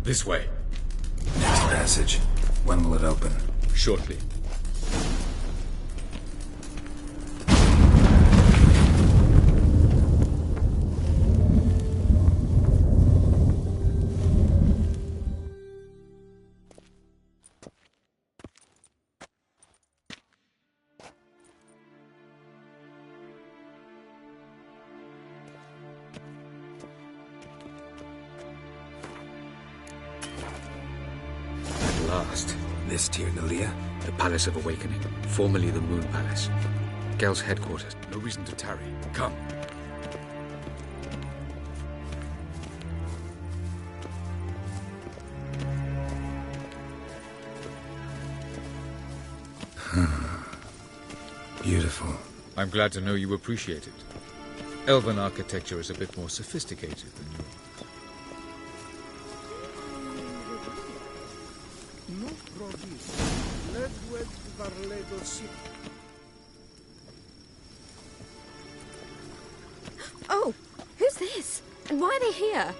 This way. Next passage. When will it open? Shortly. This Tirnalia? The Palace of Awakening, formerly the Moon Palace. Gel's headquarters. No reason to tarry. Come. Beautiful. I'm glad to know you appreciate it. Elven architecture is a bit more sophisticated than yours. Oh, who's this? And why are they here?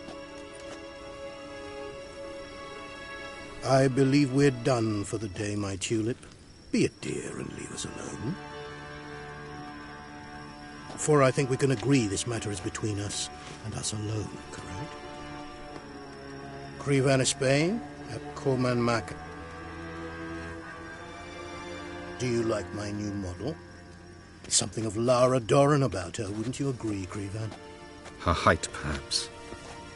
I believe we're done for the day, my tulip. Be a dear and leave us alone. For I think we can agree this matter is between us and us alone, correct? Krivan Spain at Corman Mac. Do you like my new model? Something of Lara Doran about her, wouldn't you agree, Krivan? Her height, perhaps.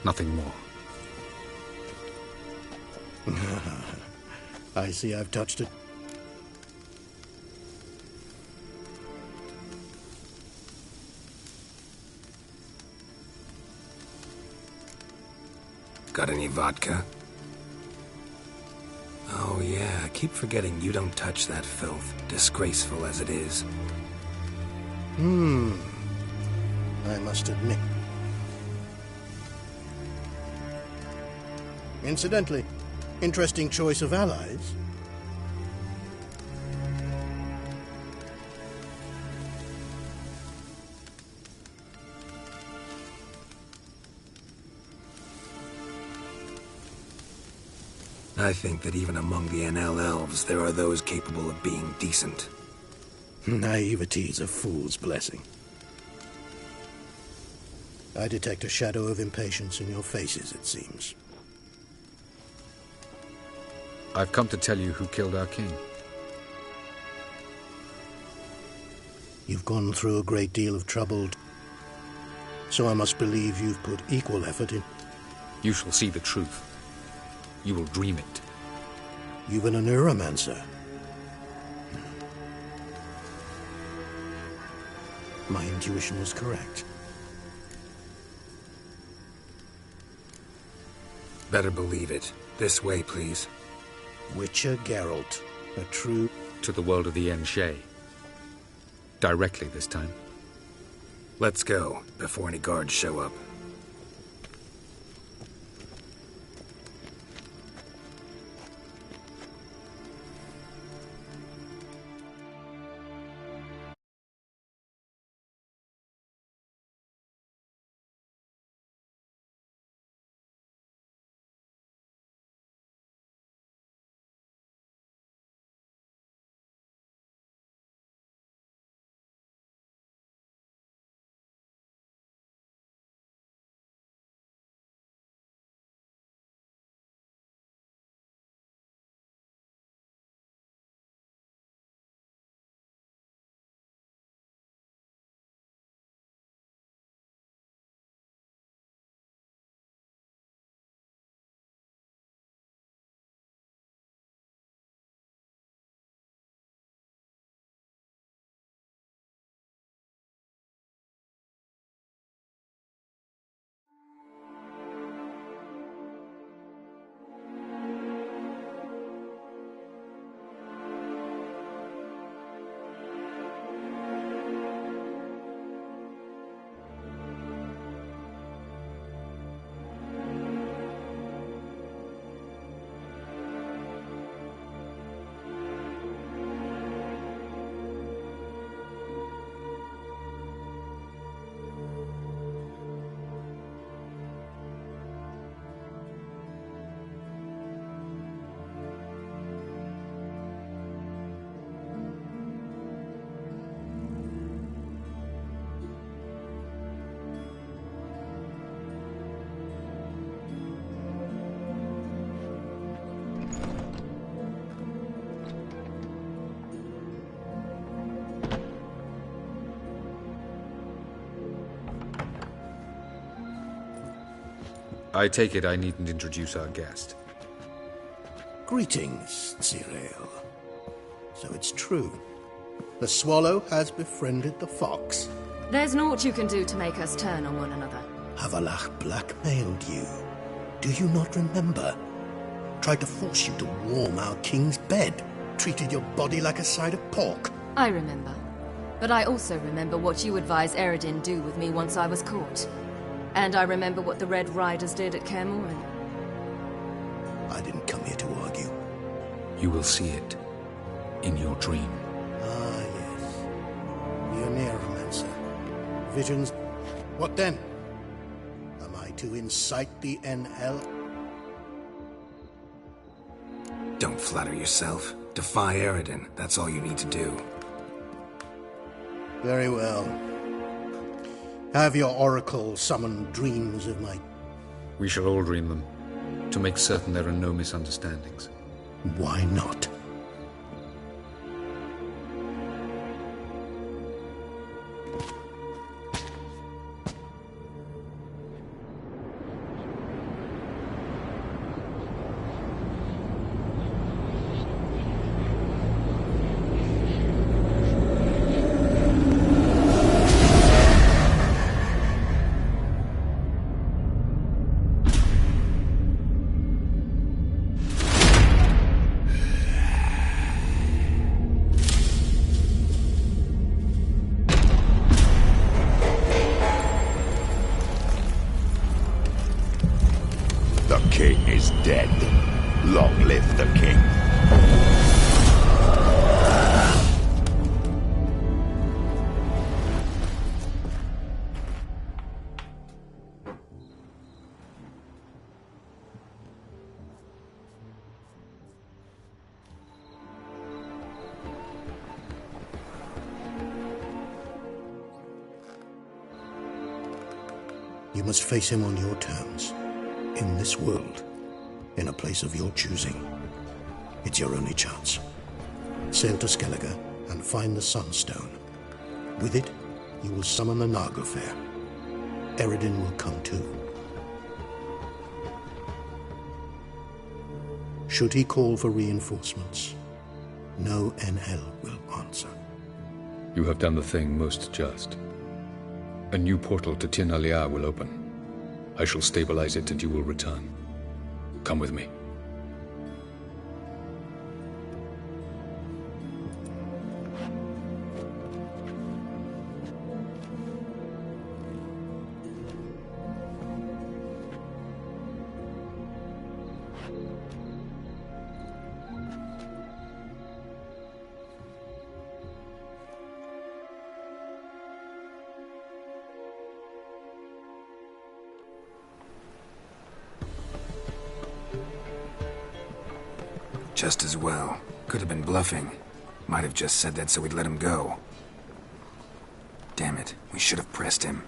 Nothing more. I see I've touched it. Got any vodka? Oh yeah, I keep forgetting you don't touch that filth, disgraceful as it is. I must admit. Incidentally, interesting choice of allies. I think that even among the NL elves, there are those capable of being decent. Naivety is a fool's blessing. I detect a shadow of impatience in your faces, it seems. I've come to tell you who killed our king. You've gone through a great deal of trouble, so I must believe you've put equal effort in. You shall see the truth. You will dream it. You've been a neuromancer. My intuition was correct. Better believe it. This way, please. Witcher Geralt, a true... To the world of the Enshay. Directly this time. Let's go, before any guards show up. I take it I needn't introduce our guest. Greetings, Cyril. So it's true. The swallow has befriended the fox. There's naught you can do to make us turn on one another. Havalach blackmailed you. Do you not remember? Tried to force you to warm our king's bed. Treated your body like a side of pork. I remember. But I also remember what you advised Eredin do with me once I was caught. And I remember what the Red Riders did at Kaer Morhen. I didn't come here to argue. You will see it in your dream. Ah, yes. You're Neuromancer. Visions. What then? Am I to incite the NL? Don't flatter yourself. Defy Eredin. That's all you need to do. Very well. Have your oracle summon dreams of my... We shall all dream them, to make certain there are no misunderstandings. Why not? You must face him on your terms. In this world. In a place of your choosing. It's your only chance. Sail to Skellige and find the Sunstone. With it, you will summon the Naga Fair. Eredin will come too. Should he call for reinforcements, no NL will answer. You have done the thing most just. A new portal to Tin Alia will open. I shall stabilize it and you will return. Come with me. Just as well. Could have been bluffing. Might have just said that so we'd let him go. Damn it, we should have pressed him.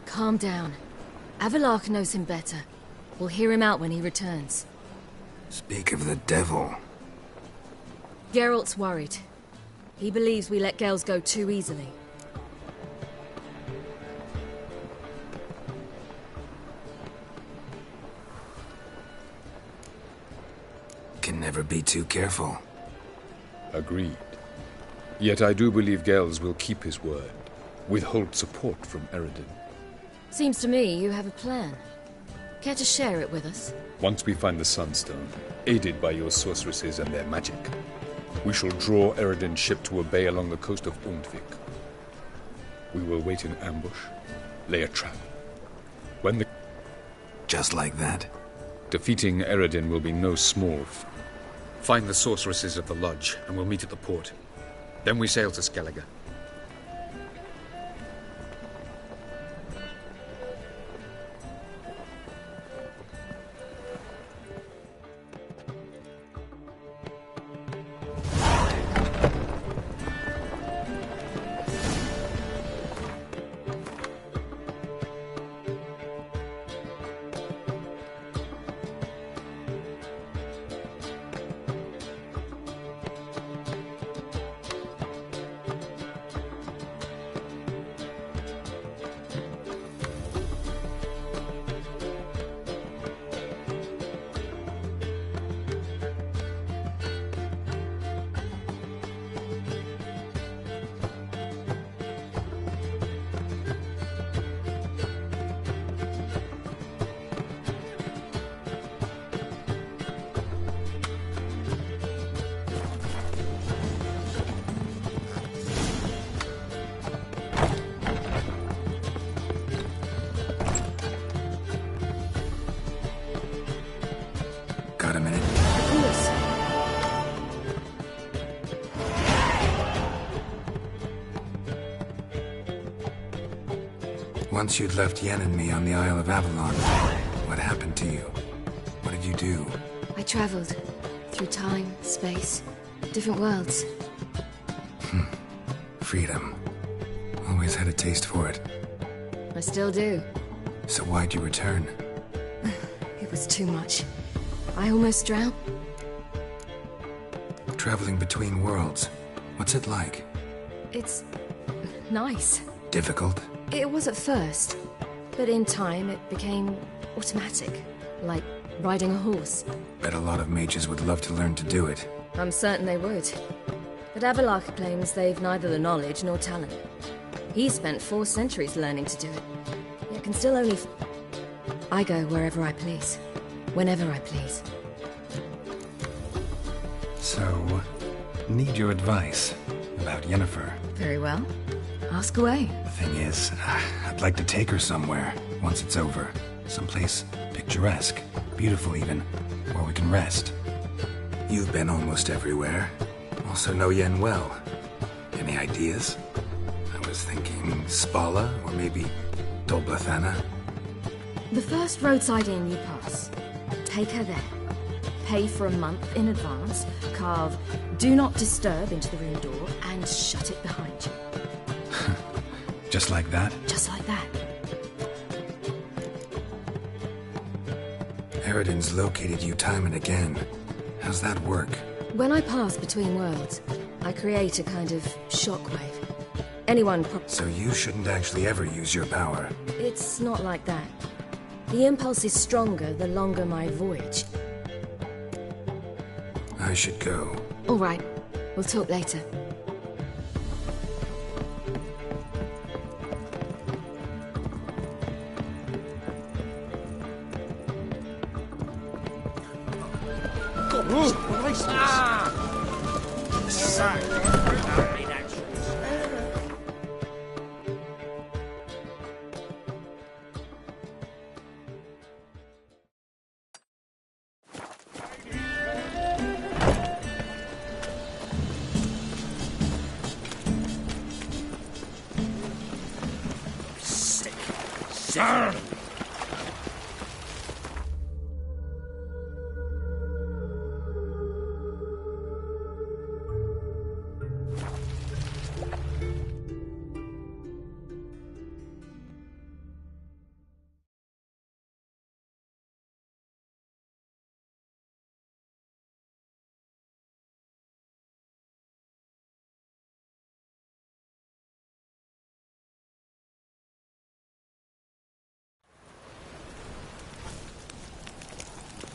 Calm down. Avalok knows him better. We'll hear him out when he returns. Speak of the devil. Geralt's worried. He believes we let Gels go too easily. Can never be too careful. Agreed. Yet I do believe Gels will keep his word. Withhold support from Eredin. Seems to me you have a plan. Care to share it with us? Once we find the Sunstone, aided by your sorceresses and their magic, we shall draw Eredin's ship to a bay along the coast of Undvik. We will wait in ambush, lay a trap. When the... Just like that? Defeating Eredin will be no small Find the sorceresses of the lodge, and we'll meet at the port. Then we sail to Skellige. Got a minute? Of course. Once you'd left Yen and me on the Isle of Avalon, what happened to you? What did you do? I traveled. Through time, space, different worlds. Freedom. Always had a taste for it. I still do. So why'd you return? It was too much. I almost drowned. Traveling between worlds. What's it like? It's... nice. Difficult? It was at first. But in time, it became automatic. Like riding a horse. Bet a lot of mages would love to learn to do it. I'm certain they would. But Avalok claims they've neither the knowledge nor talent. He spent 4 centuries learning to do it. Yet can still only... I go wherever I please. Whenever I please. So, need your advice about Yennefer. Very well. Ask away. The thing is, I'd like to take her somewhere, once it's over. Someplace picturesque, beautiful even, where we can rest. You've been almost everywhere. Also know Yen well. Any ideas? I was thinking Spala, or maybe Dolblathana. The first roadside inn you pass. Take her there. Pay for a month in advance, carve "Do Not Disturb" into the room door, and shut it behind you. Just like that? Just like that. Harridan's located you time and again. How's that work? When I pass between worlds, I create a kind of shockwave. Anyone So you shouldn't actually ever use your power. It's not like that. The impulse is stronger the longer my voyage. I should go. All right. We'll talk later.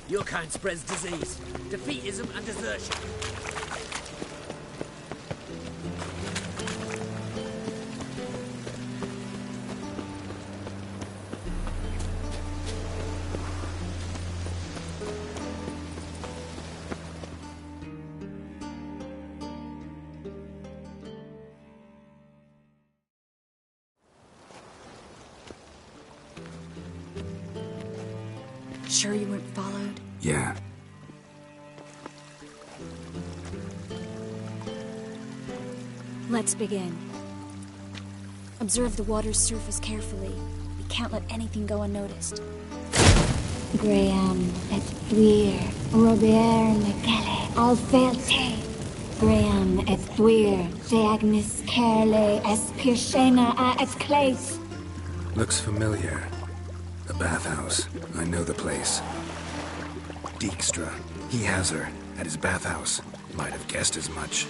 Your kind spreads disease, defeatism and desertion. Sure you weren't followed? Yeah. Let's begin. Observe the water's surface carefully. We can't let anything go unnoticed. Graham et thuir, Robert Mcgelle, Alfelte. Graham et thuir, de Agnes Kerle, es Pirshena a et Clace. Looks familiar. The bathhouse. I know the place. Dijkstra. He has her at his bathhouse. Might have guessed as much.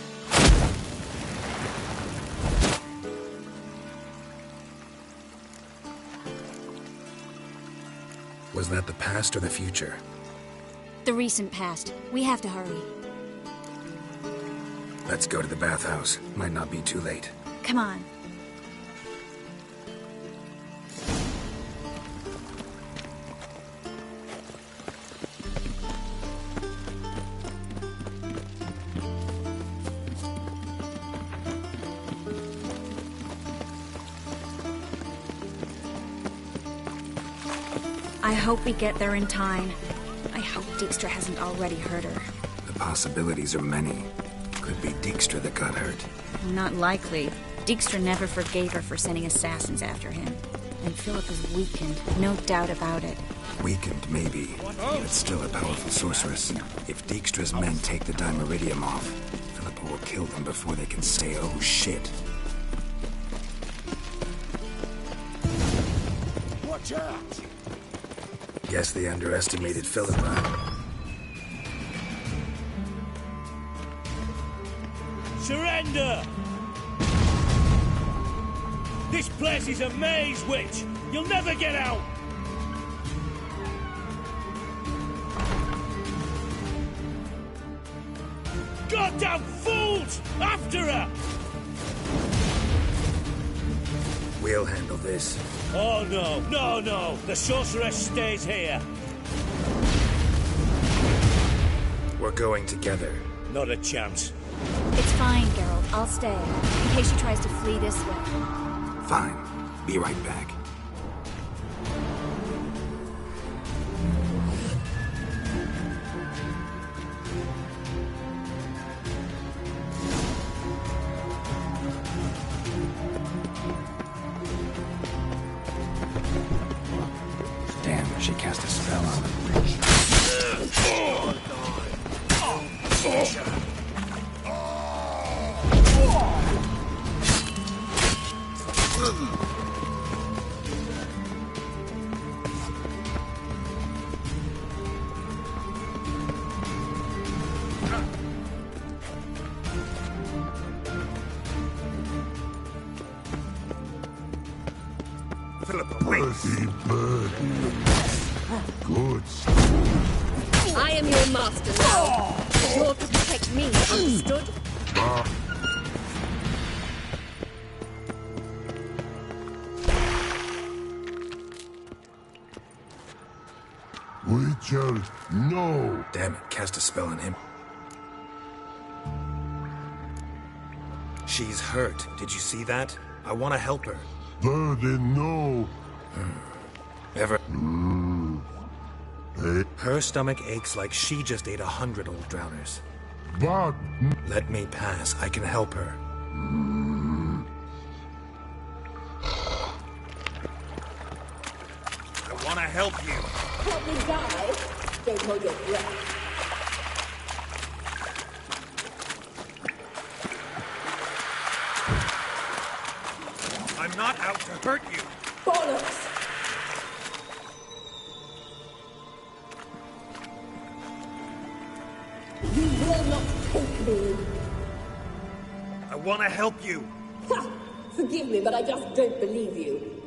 Was that the past or the future? The recent past. We have to hurry. Let's go to the bathhouse. Might not be too late. Come on. I hope we get there in time. I hope Dijkstra hasn't already hurt her. The possibilities are many. Could be Dijkstra that got hurt. Not likely. Dijkstra never forgave her for sending assassins after him. And Philip is weakened, no doubt about it. Weakened, maybe, but still a powerful sorceress. If Dijkstra's men take the Dimeridium off, Philippa will kill them before they can say, oh shit. Watch out! Guess they underestimated Philippa. Surrender! This place is a maze, witch! You'll never get out! Goddamn fools! After her! We'll handle this. Oh no, no, no! The sorceress stays here. We're going together. Not a chance. It's fine, Geralt. I'll stay, in case she tries to flee this way. Fine. Be right back. Damn, she cast a spell on him. Philippa, wait! Good. I am your master now. You're to protect me, understood? Witcher, no! Damn it, cast a spell on him. She's hurt. Did you see that? I want to help her. Burden, no! Ever? Her stomach aches like she just ate 100 old drowners. But... Let me pass. I can help her. I want to help you. Help me die. Don't hold your breath. I'm not out to hurt you. Bollocks! You will not take me. I want to help you. Ha! Forgive me, but I just don't believe you.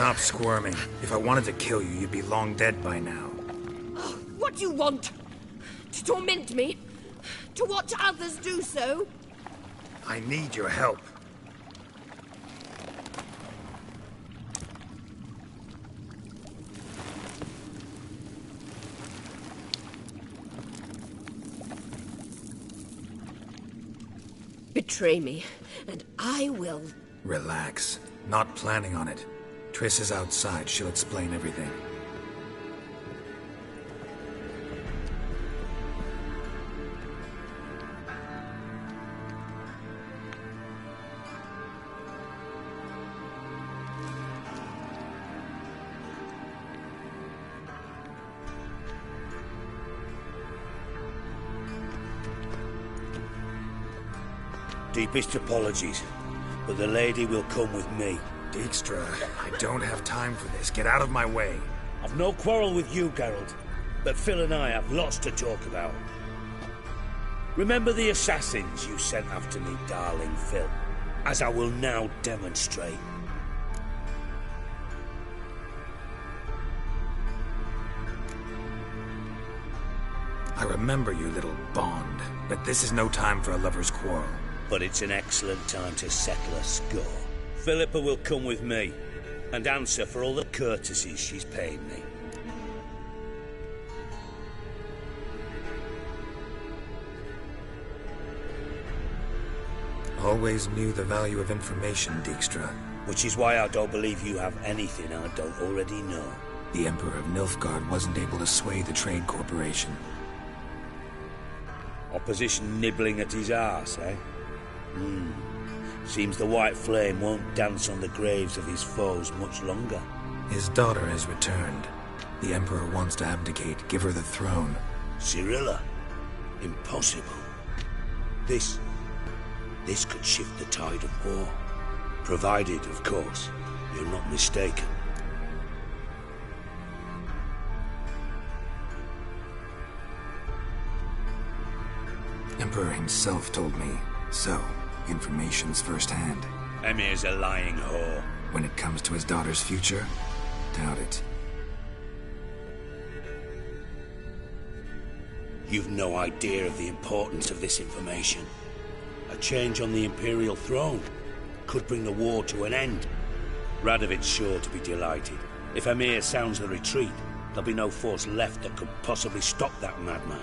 Stop squirming. If I wanted to kill you, you'd be long dead by now. Oh, what do you want? To torment me? To watch others do so? I need your help. Betray me, and I will. Relax. Not planning on it. Triss is outside. She'll explain everything. Deepest apologies, but the lady will come with me. Dijkstra, I don't have time for this. Get out of my way. I've no quarrel with you, Geralt, but Phil and I have lots to talk about. Remember the assassins you sent after me, darling Phil? As I will now demonstrate. I remember you, little Bond, but this is no time for a lover's quarrel. But it's an excellent time to settle a score. Philippa will come with me, and answer for all the courtesies she's paid me. Always knew the value of information, Dijkstra. Which is why I don't believe you have anything I don't already know. The Emperor of Nilfgaard wasn't able to sway the Trade Corporation. Opposition nibbling at his arse, eh? Seems the White Flame won't dance on the graves of his foes much longer. His daughter has returned. The Emperor wants to abdicate, give her the throne. Cirilla? Impossible. This could shift the tide of war. Provided, of course, you're not mistaken. Emperor himself told me. So, information's firsthand. Emir's a lying whore. When it comes to his daughter's future, doubt it. You've no idea of the importance of this information. A change on the Imperial throne could bring the war to an end. Radovid's sure to be delighted. If Emir sounds the retreat, there'll be no force left that could possibly stop that madman.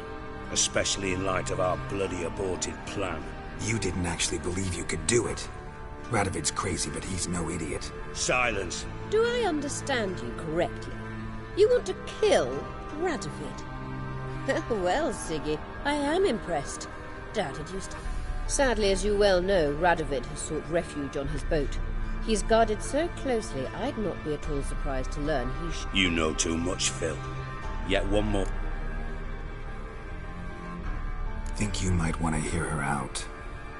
Especially in light of our bloody aborted plan. You didn't actually believe you could do it. Radovid's crazy, but he's no idiot. Silence. Do I understand you correctly? You want to kill Radovid? Well, Siggy, I am impressed. Doubted you. Sadly, as you well know, Radovid has sought refuge on his boat. He's guarded so closely, I'd not be at all surprised to learn he You know too much, Phil. Yet one more... Think you might want to hear her out.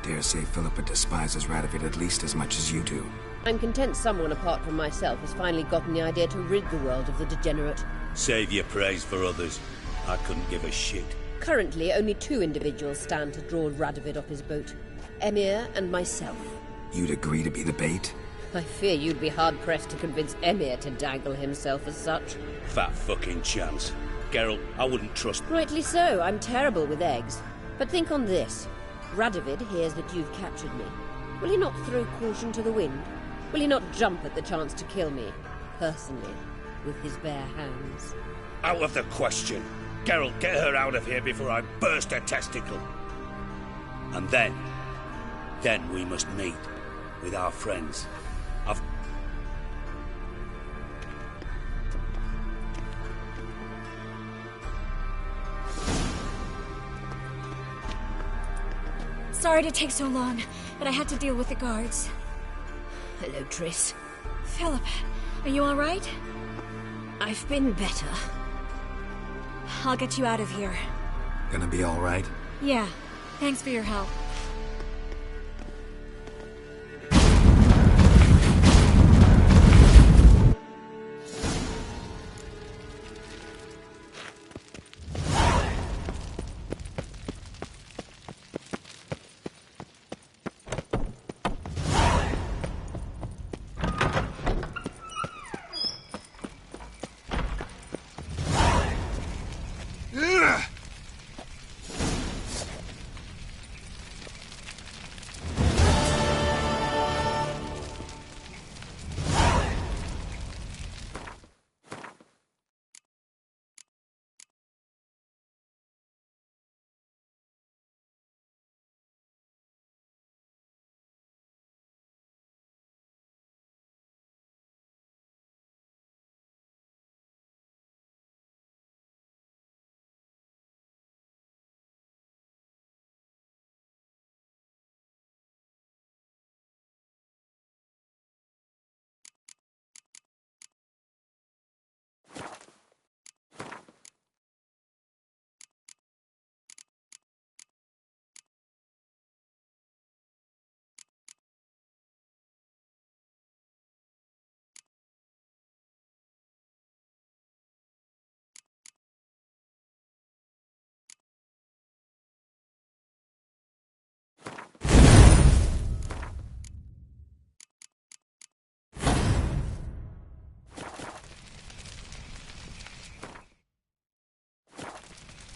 Dare say Philippa despises Radovid at least as much as you do. I'm content someone apart from myself has finally gotten the idea to rid the world of the degenerate. Save your praise for others. I couldn't give a shit. Currently, only 2 individuals stand to draw Radovid off his boat. Emir and myself. You'd agree to be the bait? I fear you'd be hard-pressed to convince Emir to dangle himself as such. Fat fucking chance. Geralt, I wouldn't trust... Rightly so. I'm terrible with eggs. But think on this. Radovid hears that you've captured me. Will he not throw caution to the wind? Will he not jump at the chance to kill me, personally, with his bare hands? Out of the question. Geralt, get her out of here before I burst her testicle. And then we must meet with our friends. Sorry to take so long, but I had to deal with the guards. Hello, Triss. Philip, are you all right? I've been better. I'll get you out of here. Gonna be all right? Yeah. Thanks for your help.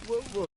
What?